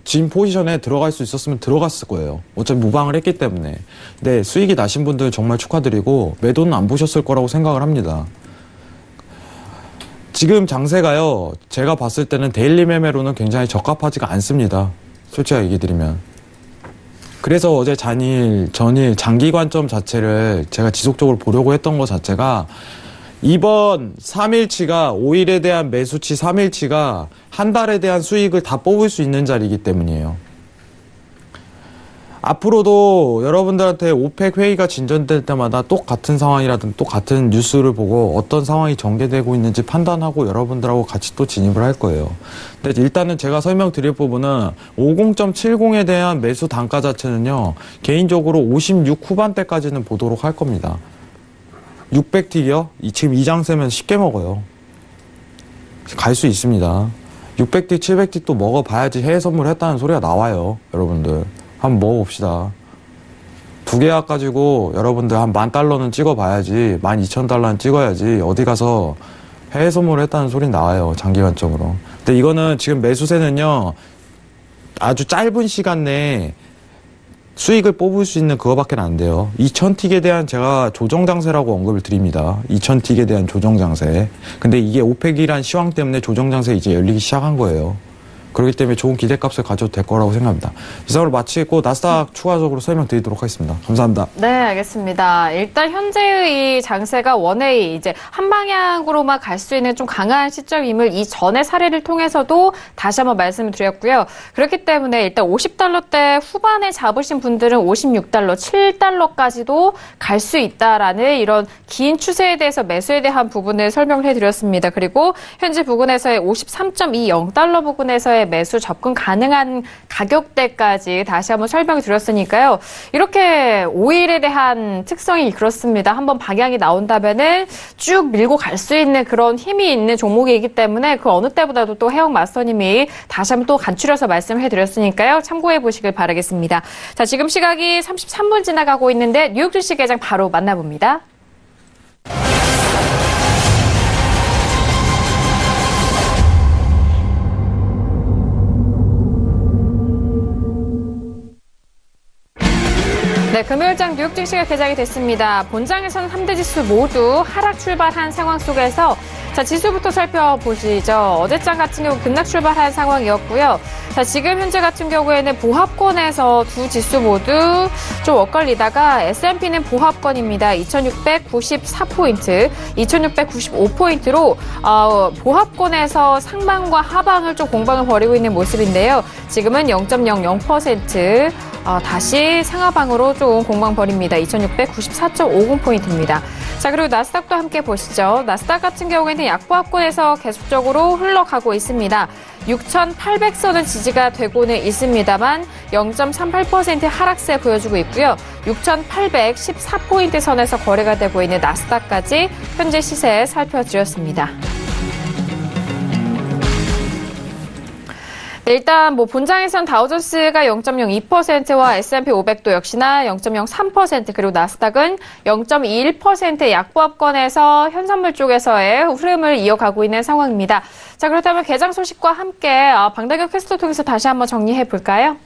Speaker 3: 진 포지션에 들어갈 수 있었으면 들어갔을 거예요. 어차피 무방을 했기 때문에. 근데 수익이 나신 분들 정말 축하드리고, 매도는 안 보셨을 거라고 생각을 합니다. 지금 장세가요, 제가 봤을 때는 데일리 매매로는 굉장히 적합하지가 않습니다. 솔직하게 얘기 드리면. 그래서 어제 전일 장기 관점 자체를 제가 지속적으로 보려고 했던 것 자체가, 이번 3일치가 5일에 대한 매수치 3일치가 한 달에 대한 수익을 다 뽑을 수 있는 자리이기 때문이에요. 앞으로도 여러분들한테 오펙 회의가 진전될 때마다 똑같은 상황이라든 똑같은 뉴스를 보고 어떤 상황이 전개되고 있는지 판단하고 여러분들하고 같이 또 진입을 할 거예요. 근데 일단은 제가 설명드릴 부분은 50.70에 대한 매수 단가 자체는요, 개인적으로 56 후반대까지는 보도록 할 겁니다. 600틱이요? 지금 이 장세면 쉽게 먹어요. 갈 수 있습니다. 600틱, 700틱도 먹어봐야지 해외 선물 했다는 소리가 나와요, 여러분들. 한번 먹어봅시다. 두 계약 가지고 여러분들 한 $10,000는 찍어봐야지, $12,000는 찍어야지 어디 가서 해외 선물을 했다는 소리 나와요, 장기 관점으로. 근데 이거는 지금 매수세는요, 아주 짧은 시간 내에 수익을 뽑을 수 있는 그거밖에 안 돼요. 2,000틱에 대한 제가 조정장세라고 언급을 드립니다. 2,000틱에 대한 조정장세. 근데 이게 오펙이란 시황 때문에 조정장세 이제 열리기 시작한 거예요. 그렇기 때문에 좋은 기대값을 가져도 될 거라고 생각합니다. 이상으로 마치고 나스닥 추가적으로 설명드리도록 하겠습니다. 감사합니다.
Speaker 1: 네, 알겠습니다. 일단 현재의 이 장세가 원웨이, 이제 한 방향으로만 갈 수 있는 좀 강한 시점임을 이 전의 사례를 통해서도 다시 한번 말씀을 드렸고요. 그렇기 때문에 일단 $50대 후반에 잡으신 분들은 $56, $7까지도 갈 수 있다라는 이런 긴 추세에 대해서 매수에 대한 부분을 설명을 해드렸습니다. 그리고 현재 부근에서의 $53.20 부근에서의 매수 접근 가능한 가격대까지 다시 한번 설명을 드렸으니까요. 이렇게 5일에 대한 특성이 그렇습니다. 한번 방향이 나온다면은 쭉 밀고 갈 수 있는 그런 힘이 있는 종목이기 때문에 그 어느 때보다도 또 해영 마스터님이 다시 한번 또 간추려서 말씀을 해드렸으니까요. 참고해 보시길 바라겠습니다. 자, 지금 시각이 33분 지나가고 있는데 뉴욕 주식 시장 바로 만나봅니다. 네, 금요일장 뉴욕 증시가 개장이 됐습니다. 본장에서는 3대 지수 모두 하락 출발한 상황 속에서 자, 지수부터 살펴보시죠. 어제장 같은 경우 급락 출발한 상황이었고요. 자, 지금 현재 같은 경우에는 보합권에서 두 지수 모두 좀 엇갈리다가 S&P는 보합권입니다. 2694포인트, 2695포인트로 보합권에서 상방과 하방을 좀 공방을 벌이고 있는 모습인데요. 지금은 0.00% 다시 상하방으로 좀 공방 벌입니다. 2694.50포인트입니다. 자, 그리고 나스닥도 함께 보시죠. 나스닥 같은 경우에는 약보합권에서 계속적으로 흘러가고 있습니다. 6,800선은 지지가 되고는 있습니다만 0.38% 하락세 보여주고 있고요. 6,814포인트 선에서 거래가 되고 있는 나스닥까지 현재 시세 살펴드렸습니다. 네, 일단 본장에선 다우존스가 0.02%와 S&P 500도 역시나 0.03% 그리고 나스닥은 0.21%의 약보합권에서 현선물 쪽에서의 흐름을 이어가고 있는 상황입니다. 자, 그렇다면 개장 소식과 함께 방다경 캐스터 통해서 다시 한번 정리해 볼까요?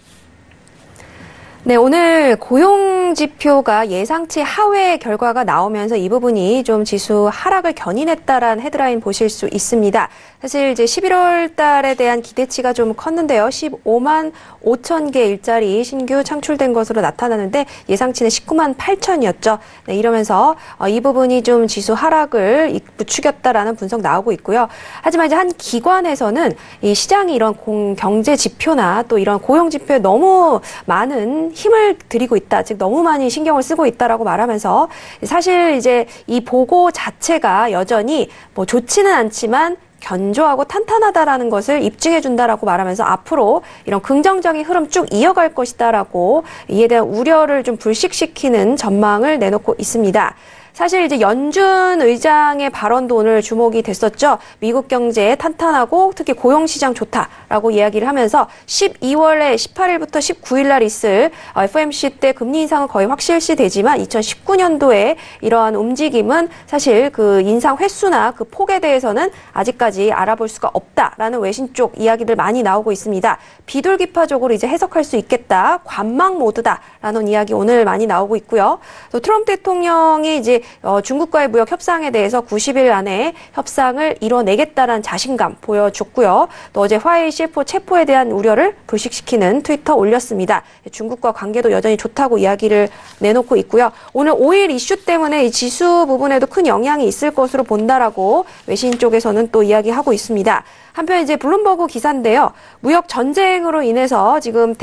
Speaker 2: 네, 오늘 고용지표가 예상치 하회 결과가 나오면서 이 부분이 좀 지수 하락을 견인했다라는 헤드라인 보실 수 있습니다. 사실 이제 11월 달에 대한 기대치가 좀 컸는데요. 15만 5천 개 일자리 신규 창출된 것으로 나타나는데 예상치는 19만 8천이었죠. 네, 이러면서 이 부분이 좀 지수 하락을 부추겼다라는 분석 나오고 있고요. 하지만 이제 한 기관에서는 이 시장이 이런 경제 지표나 또 이런 고용 지표에 너무 많은 힘을 들이고 있다. 즉 너무 많이 신경을 쓰고 있다라고 말하면서 사실 이제 이 보고 자체가 여전히 뭐 좋지는 않지만 견조하고 탄탄하다라는 것을 입증해준다라고 말하면서 앞으로 이런 긍정적인 흐름 쭉 이어갈 것이다라고 이에 대한 우려를 좀 불식시키는 전망을 내놓고 있습니다. 사실 이제 연준 의장의 발언도 오늘 주목이 됐었죠. 미국 경제 탄탄하고 특히 고용시장 좋다라고 이야기를 하면서 12월에 18일부터 19일 날 있을 FOMC 때 금리 인상은 거의 확실시 되지만 2019년도에 이러한 움직임은 사실 그 인상 횟수나 그 폭에 대해서는 아직까지 알아볼 수가 없다라는 외신 쪽 이야기들 많이 나오고 있습니다. 비둘기파적으로 이제 해석할 수 있겠다. 관망 모드다라는 이야기 오늘 많이 나오고 있고요. 또 트럼프 대통령이 이제 중국과의 무역 협상에 대해서 90일 안에 협상을 이뤄내겠다라는 자신감 보여줬고요. 또 어제 화웨이 CFO 체포에 대한 우려를 불식시키는 트위터 올렸습니다. 중국과 관계도 여전히 좋다고 이야기를 내놓고 있고요. 오늘 5일 이슈 때문에 이 지수 부분에도 큰 영향이 있을 것으로 본다라고 외신 쪽에서는 또 이야기하고 있습니다. 한편 이제 블룸버그 기사인데요. 무역 전쟁으로 인해서 지금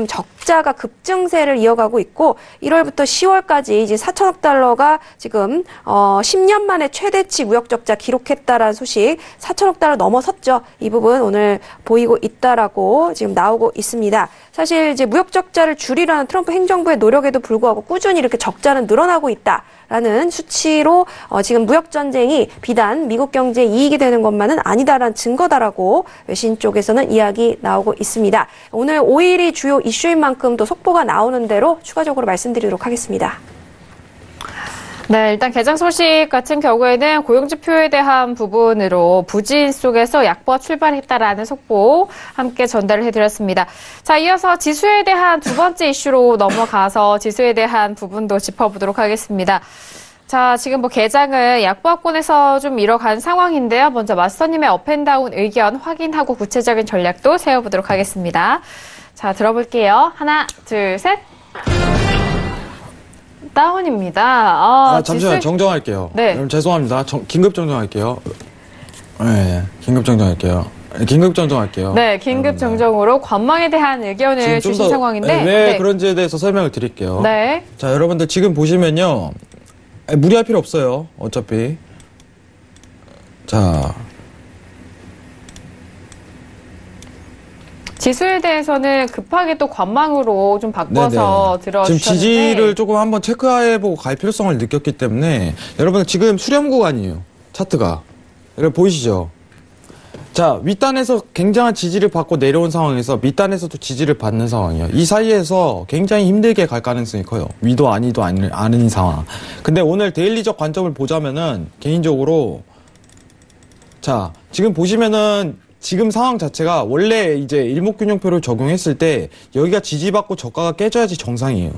Speaker 2: 적자가 급증세를 이어가고 있고 1월부터 10월까지 이제 4천억 달러가 지금 10년 만에 최대치 무역 적자 기록했다라는 소식 4천억 달러 넘어섰죠. 이 부분 오늘 보이고 있다라고 지금 나오고 있습니다. 사실 이제 무역 적자를 줄이려는 트럼프 행정부의 노력에도 불구하고 꾸준히 이렇게 적자는 늘어나고 있다라는 수치로 지금 무역 전쟁이 비단 미국 경제에 이익이 되는 것만은 아니다라는 증거다라고 외신 쪽에서는 이야기 나오고 있습니다. 오늘 5일이 주요 이슈인 만큼 또 속보가 나오는 대로 추가적으로 말씀드리도록 하겠습니다.
Speaker 1: 네, 일단 개장 소식 같은 경우에는 고용지표에 대한 부분으로 부진 속에서 약보가 출발했다라는 속보 함께 전달을 해드렸습니다. 자, 이어서 지수에 대한 두 번째 이슈로 넘어가서 지수에 대한 부분도 짚어보도록 하겠습니다. 자, 지금 개장을 약보합권에서 좀 이뤄간 상황인데요. 먼저 마스터님의 업앤다운 의견 확인하고 구체적인 전략도 세워보도록 하겠습니다. 자, 들어볼게요. 하나, 둘, 셋. 다운입니다.
Speaker 3: 잠시만요. 정정할게요.
Speaker 1: 네.
Speaker 3: 죄송합니다. 긴급 정정할게요. 네, 긴급 정정할게요.
Speaker 1: 네, 긴급 정정으로 관망에 대한 의견을 주신 상황인데.
Speaker 3: 왜 그런지에 대해서 설명을 드릴게요.
Speaker 1: 네.
Speaker 3: 자, 여러분들 지금 보시면요. 무리할 필요 없어요. 어차피. 자.
Speaker 1: 지수에 대해서는 급하게 또 관망으로 좀 바꿔서 들어주셨는데
Speaker 3: 지금 지지를 조금 한번 체크해보고 갈 필요성을 느꼈기 때문에 여러분 지금 수렴 구간이에요. 차트가. 여러분 보이시죠? 자, 윗단에서 굉장한 지지를 받고 내려온 상황에서 밑단에서도 지지를 받는 상황이에요. 이 사이에서 굉장히 힘들게 갈 가능성이 커요. 위도 아니도 아닌 상황. 근데 오늘 데일리적 관점을 보자면은 개인적으로 자, 지금 보시면은 지금 상황 자체가 원래 이제 일목균형표를 적용했을 때 여기가 지지받고 저가가 깨져야지 정상이에요.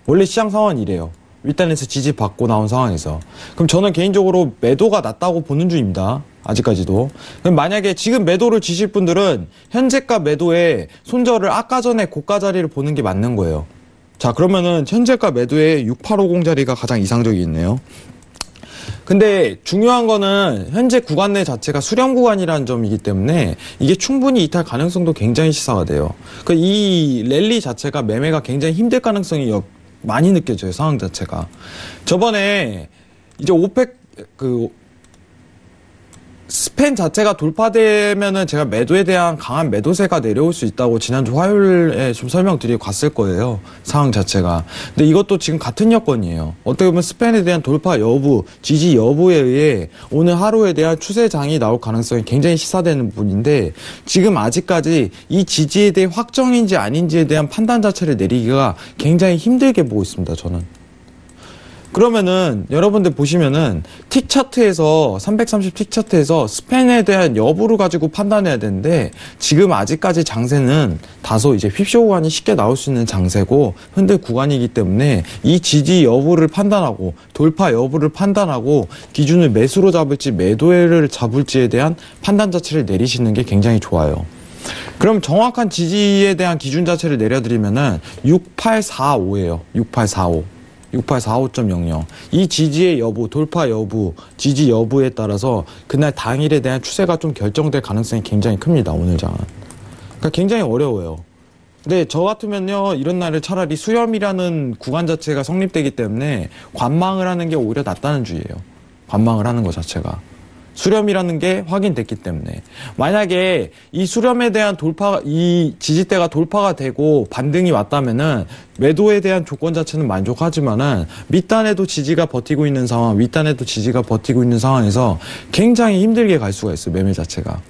Speaker 3: 원래 시장 상황은 이래요. 윗단에서 지지 받고 나온 상황에서. 그럼 저는 개인적으로 매도가 낮다고 보는 중입니다. 아직까지도. 그럼 만약에 지금 매도를 지실 분들은 현재가 매도에 손절을 아까 전에 고가 자리를 보는 게 맞는 거예요. 자, 그러면은 현재가 매도에 6850 자리가 가장 이상적이겠네요. 근데 중요한 거는 현재 구간 내 자체가 수렴 구간이라는 점이기 때문에 이게 충분히 이탈 가능성도 굉장히 시사가 돼요. 이 랠리 자체가 매매가 굉장히 힘들 가능성이 많이 느껴져요. 상황 자체가. 저번에 이제 오펙 스팬 자체가 돌파되면은 제가 매도에 대한 강한 매도세가 내려올 수 있다고 지난주 화요일에 좀 설명드리고 갔을 거예요. 상황 자체가. 근데 이것도 지금 같은 여건이에요. 어떻게 보면 스팬에 대한 돌파 여부, 지지 여부에 의해 오늘 하루에 대한 추세장이 나올 가능성이 굉장히 시사되는 부분인데 지금 아직까지 이 지지에 대해 확정인지 아닌지에 대한 판단 자체를 내리기가 굉장히 힘들게 보고 있습니다. 저는. 그러면은 여러분들 보시면은 틱 차트에서 330 틱 차트에서 스팬에 대한 여부를 가지고 판단해야 되는데 지금 아직까지 장세는 다소 이제 휩쇼 구간이 쉽게 나올 수 있는 장세고 흔들 구간이기 때문에 이 지지 여부를 판단하고 돌파 여부를 판단하고 기준을 매수로 잡을지 매도를 잡을지에 대한 판단 자체를 내리시는 게 굉장히 좋아요. 그럼 정확한 지지에 대한 기준 자체를 내려드리면은 6845예요. 6845. 6845.00. 이 지지의 여부, 돌파 여부, 지지 여부에 따라서 그날 당일에 대한 추세가 좀 결정될 가능성이 굉장히 큽니다. 오늘 장은. 그러니까 굉장히 어려워요. 근데 저 같으면요, 이런 날에 차라리 수렴이라는 구간 자체가 성립되기 때문에 관망을 하는 게 오히려 낫다는 주의예요. 관망을 하는 것 자체가. 수렴이라는 게 확인됐기 때문에. 만약에 이 수렴에 대한 이 지지대가 돌파가 되고 반등이 왔다면은 매도에 대한 조건 자체는 만족하지만은 밑단에도 지지가 버티고 있는 상황, 윗단에도 지지가 버티고 있는 상황에서 굉장히 힘들게 갈 수가 있어요. 매매 자체가.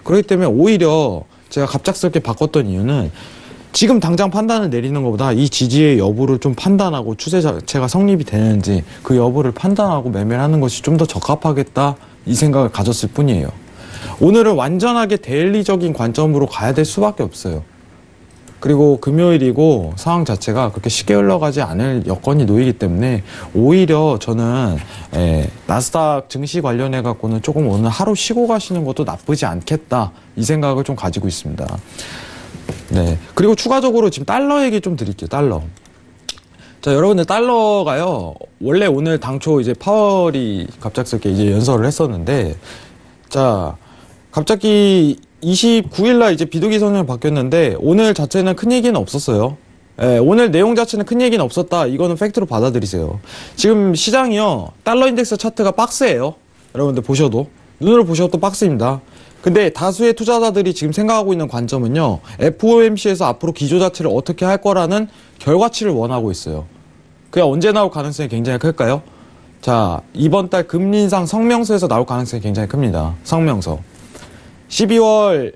Speaker 3: 그렇기 때문에 오히려 제가 갑작스럽게 바꿨던 이유는 지금 당장 판단을 내리는 것보다 이 지지의 여부를 좀 판단하고 추세 자체가 성립이 되는지 그 여부를 판단하고 매매를 하는 것이 좀 더 적합하겠다 이 생각을 가졌을 뿐이에요. 오늘은 완전하게 데일리적인 관점으로 가야 될 수밖에 없어요. 그리고 금요일이고 상황 자체가 그렇게 쉽게 흘러가지 않을 여건이 놓이기 때문에 오히려 저는 나스닥 증시 관련해 갖고는 조금 오늘 하루 쉬고 가시는 것도 나쁘지 않겠다 이 생각을 좀 가지고 있습니다. 네. 그리고 추가적으로 지금 달러 얘기 좀 드릴게요. 달러. 자, 여러분들 달러가요. 원래 오늘 당초 이제 파월이 갑작스럽게 이제 연설을 했었는데, 자, 갑자기 29일날 이제 비둘기 선언이 바뀌었는데 오늘 자체는 큰 얘기는 없었어요. 오늘 내용 자체는 큰 얘기는 없었다. 이거는 팩트로 받아들이세요. 지금 시장이요. 달러 인덱스 차트가 박스예요. 여러분들 보셔도. 눈으로 보셔도 박스입니다. 근데 다수의 투자자들이 지금 생각하고 있는 관점은요. FOMC에서 앞으로 기조 자체를 어떻게 할 거라는 결과치를 원하고 있어요. 그게 언제 나올 가능성이 굉장히 클까요? 자, 이번 달 금리 인상 성명서에서 나올 가능성이 굉장히 큽니다. 성명서. 12월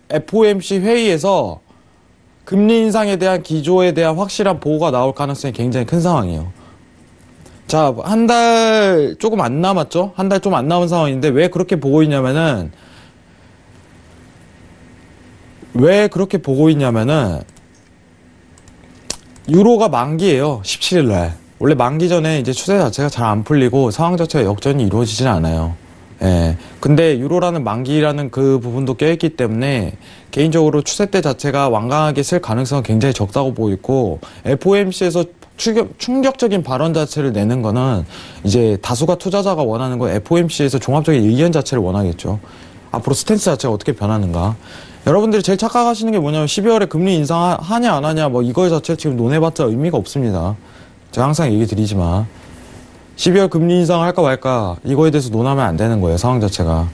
Speaker 3: FOMC 회의에서 금리 인상에 대한 기조에 대한 확실한 보고가 나올 가능성이 굉장히 큰 상황이에요. 자, 한 달 조금 안 남았죠? 한 달 좀 안 남은 상황인데 왜 그렇게 보고 있냐면은 유로가 만기예요. 17일날. 원래 만기 전에 이제 추세 자체가 잘 안 풀리고 상황 자체가 역전이 이루어지진 않아요. 예. 근데 유로라는 만기라는 그 부분도 껴있기 때문에 개인적으로 추세대 자체가 완강하게 쓸 가능성은 굉장히 적다고 보고 있고 FOMC에서 충격적인 발언 자체를 내는 거는 이제 다수가 투자자가 원하는 건 FOMC에서 종합적인 의견 자체를 원하겠죠. 앞으로 스탠스 자체가 어떻게 변하는가. 여러분들이 제일 착각하시는 게 뭐냐면 12월에 금리 인상하냐 안 하냐 뭐 이거 자체 지금 논해봤자 의미가 없습니다. 제가 항상 얘기 드리지만 12월 금리 인상 할까 말까 이거에 대해서 논하면 안 되는 거예요. 상황 자체가.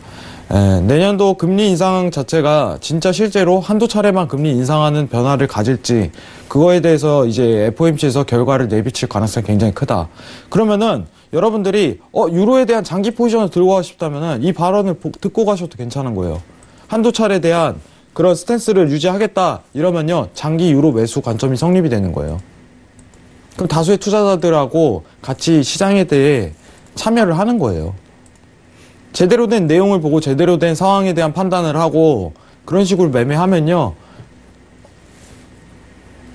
Speaker 3: 내년도 금리 인상 자체가 진짜 실제로 한두 차례만 금리 인상하는 변화를 가질지 그거에 대해서 이제 FOMC에서 결과를 내비칠 가능성이 굉장히 크다. 그러면은 여러분들이 유로에 대한 장기 포지션을 들고 가고 싶다면은 이 발언을 듣고 가셔도 괜찮은 거예요. 한두 차례에 대한 그런 스탠스를 유지하겠다 이러면요 장기 유로 매수 관점이 성립이 되는 거예요. 그럼 다수의 투자자들하고 같이 시장에 대해 참여를 하는 거예요. 제대로 된 내용을 보고 제대로 된 상황에 대한 판단을 하고 그런 식으로 매매하면요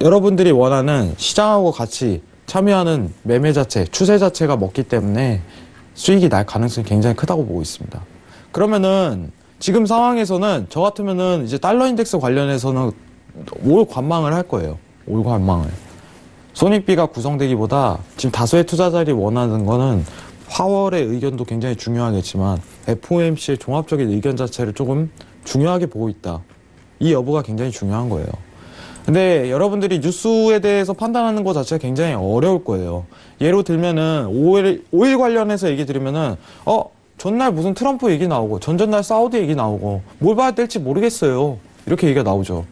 Speaker 3: 여러분들이 원하는 시장하고 같이 참여하는 매매 자체, 추세 자체가 먹기 때문에 수익이 날 가능성이 굉장히 크다고 보고 있습니다. 그러면은 지금 상황에서는 저 같으면은 이제 달러 인덱스 관련해서는 올 관망을 할 거예요. 올 관망을. 손익비가 구성되기보다 지금 다수의 투자자들이 원하는 거는 파월의 의견도 굉장히 중요하겠지만 FOMC의 종합적인 의견 자체를 조금 중요하게 보고 있다. 이 여부가 굉장히 중요한 거예요. 근데 여러분들이 뉴스에 대해서 판단하는 것 자체가 굉장히 어려울 거예요. 예로 들면은 오일 관련해서 얘기 드리면은 전날 무슨 트럼프 얘기 나오고 전전날 사우디 얘기 나오고 뭘 봐야 될지 모르겠어요. 이렇게 얘기가 나오죠.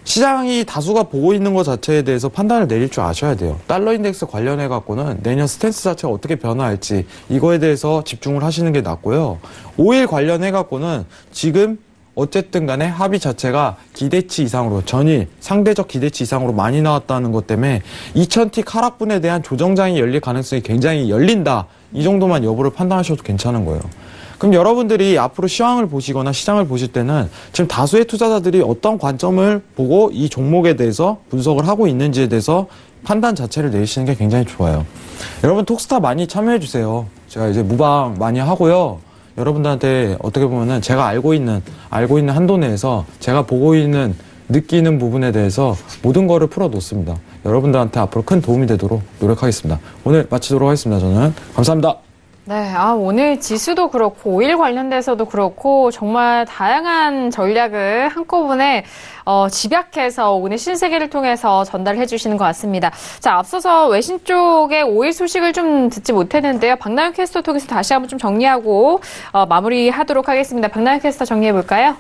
Speaker 3: 시장이 다수가 보고 있는 것 자체에 대해서 판단을 내릴 줄 아셔야 돼요. 달러 인덱스 관련해 갖고는 내년 스탠스 자체가 어떻게 변화할지 이거에 대해서 집중을 하시는 게 낫고요. 오일 관련해 갖고는 지금 어쨌든 간에 합의 자체가 기대치 이상으로 전일 상대적 기대치 이상으로 많이 나왔다는 것 때문에 2000T 하락분에 대한 조정장이 열릴 가능성이 굉장히 열린다. 이 정도만 여부를 판단하셔도 괜찮은 거예요. 그럼 여러분들이 앞으로 시황을 보시거나 시장을 보실 때는 지금 다수의 투자자들이 어떤 관점을 보고 이 종목에 대해서 분석을 하고 있는지에 대해서 판단 자체를 내리시는 게 굉장히 좋아요. 여러분 톡스타 많이 참여해 주세요. 제가 이제 무방 많이 하고요. 여러분들한테 어떻게 보면은 제가 알고 있는 한도 내에서 제가 보고 있는 느끼는 부분에 대해서 모든 거를 풀어 놓습니다. 여러분들한테 앞으로 큰 도움이 되도록 노력하겠습니다. 오늘 마치도록 하겠습니다. 저는 감사합니다.
Speaker 1: 네, 오늘 지수도 그렇고 오일 관련돼서도 그렇고 정말 다양한 전략을 한꺼번에 집약해서 오늘 신세계를 통해서 전달해 주시는 것 같습니다. 자, 앞서서 외신 쪽의 오일 소식을 좀 듣지 못했는데요. 박나영 캐스터 통해서 다시 한번 좀 정리하고 마무리하도록 하겠습니다. 박나영 캐스터 정리해 볼까요?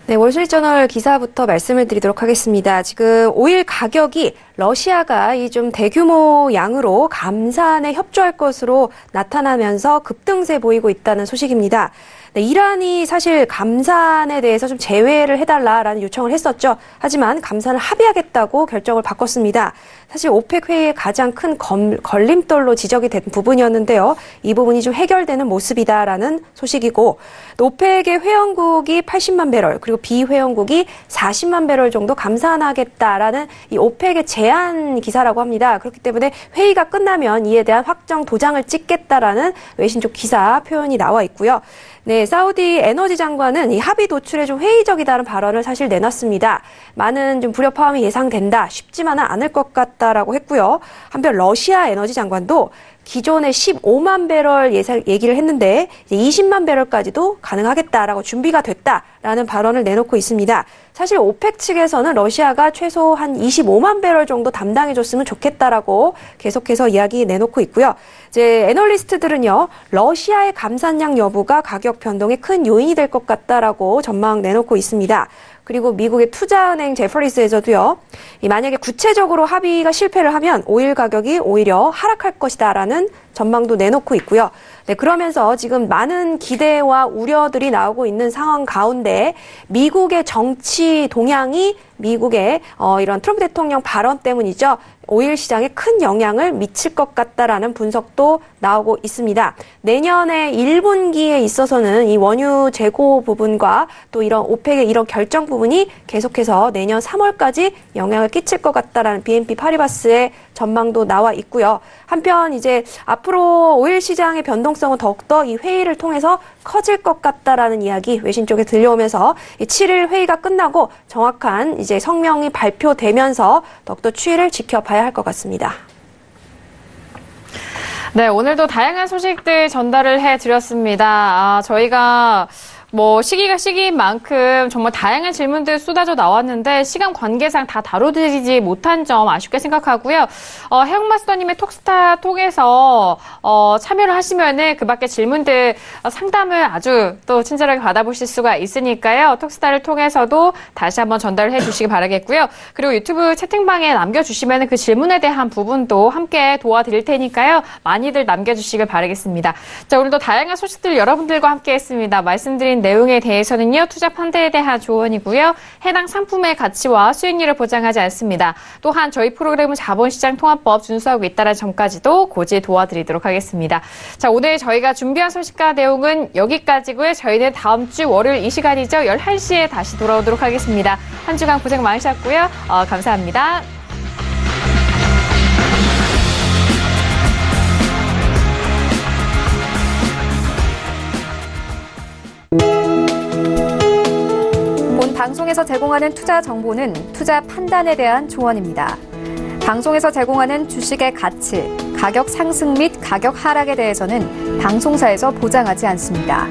Speaker 2: 네, 월스트리트저널 기사부터 말씀을 드리도록 하겠습니다. 지금 오일 가격이 러시아가 이 좀 대규모 양으로 감산에 협조할 것으로 나타나면서 급등세 보이고 있다는 소식입니다. 네, 이란이 사실 감산에 대해서 좀 제외를 해달라라는 요청을 했었죠. 하지만 감산을 합의하겠다고 결정을 바꿨습니다. 사실 오펙 회의의 가장 큰 걸림돌로 지적이 된 부분이었는데요. 이 부분이 좀 해결되는 모습이다라는 소식이고, 또 오펙의 회원국이 80만 배럴, 그리고 비회원국이 40만 배럴 정도 감산하겠다라는 이 오펙의 제안 기사라고 합니다. 그렇기 때문에 회의가 끝나면 이에 대한 확정 도장을 찍겠다라는 외신 쪽 기사 표현이 나와 있고요. 네, 사우디 에너지 장관은 이 합의 도출에 좀 회의적이다는 발언을 사실 내놨습니다. 많은 좀 불협화음이 예상된다, 쉽지만은 않을 것 같다라고 했고요. 한편 러시아 에너지 장관도 기존에 15만 배럴 얘기를 했는데 이제 20만 배럴까지도 가능하겠다라고 준비가 됐다라는 발언을 내놓고 있습니다. 사실 오펙 측에서는 러시아가 최소 한 25만 배럴 정도 담당해줬으면 좋겠다라고 계속해서 이야기 내놓고 있고요. 이제 애널리스트들은요, 러시아의 감산량 여부가 가격 변동에 큰 요인이 될 것 같다라고 전망 내놓고 있습니다. 그리고 미국의 투자은행 제퍼리스에서도요, 만약에 구체적으로 합의가 실패를 하면 오일 가격이 오히려 하락할 것이다라는 전망도 내놓고 있고요. 네, 그러면서 지금 많은 기대와 우려들이 나오고 있는 상황 가운데 미국의 정치 동향이 미국의 이런 트럼프 대통령 발언 때문이죠. 오일 시장에 큰 영향을 미칠 것 같다라는 분석도 나오고 있습니다. 내년에 1분기에 있어서는 이 원유 재고 부분과 또 이런 오펙의 이런 결정 부분이 계속해서 내년 3월까지 영향을 끼칠 것 같다라는 BNP 파리바스의 전망도 나와 있고요. 한편 이제 앞으로 오일 시장의 변동성은 더욱더 이 회의를 통해서 커질 것 같다라는 이야기 외신 쪽에 들려오면서 7일 회의가 끝나고 정확한 이제 성명이 발표되면서 더욱더 추이를 지켜봐야 할 것 같습니다.
Speaker 1: 네, 오늘도 다양한 소식들 전달을 해드렸습니다. 저희가 시기가 시기인 만큼 정말 다양한 질문들 쏟아져 나왔는데 시간 관계상 다 다뤄드리지 못한 점 아쉽게 생각하고요. 해영마스터님의 톡스타 통해서 참여를 하시면은 그 밖에 질문들 상담을 아주 또 친절하게 받아보실 수가 있으니까요. 톡스타를 통해서도 다시 한번 전달을 해주시기 바라겠고요. 그리고 유튜브 채팅방에 남겨주시면은 그 질문에 대한 부분도 함께 도와드릴 테니까요. 많이들 남겨주시길 바라겠습니다. 자, 오늘도 다양한 소식들 여러분들과 함께 했습니다. 말씀드린 말씀드린 내용에 대해서는요, 투자 판단에 대한 조언이고요. 해당 상품의 가치와 수익률을 보장하지 않습니다. 또한 저희 프로그램은 자본시장 통합법 준수하고 있다는 점까지도 고지 도와드리도록 하겠습니다. 자, 오늘 저희가 준비한 소식과 내용은 여기까지고요. 저희는 다음 주 월요일 이 시간이죠. 11시에 다시 돌아오도록 하겠습니다. 한 주간 고생 많으셨고요. 감사합니다.
Speaker 4: 본 방송에서 제공하는 투자 정보는 투자 판단에 대한 조언입니다. 방송에서 제공하는 주식의 가치, 가격 상승 및 가격 하락에 대해서는 방송사에서 보장하지 않습니다.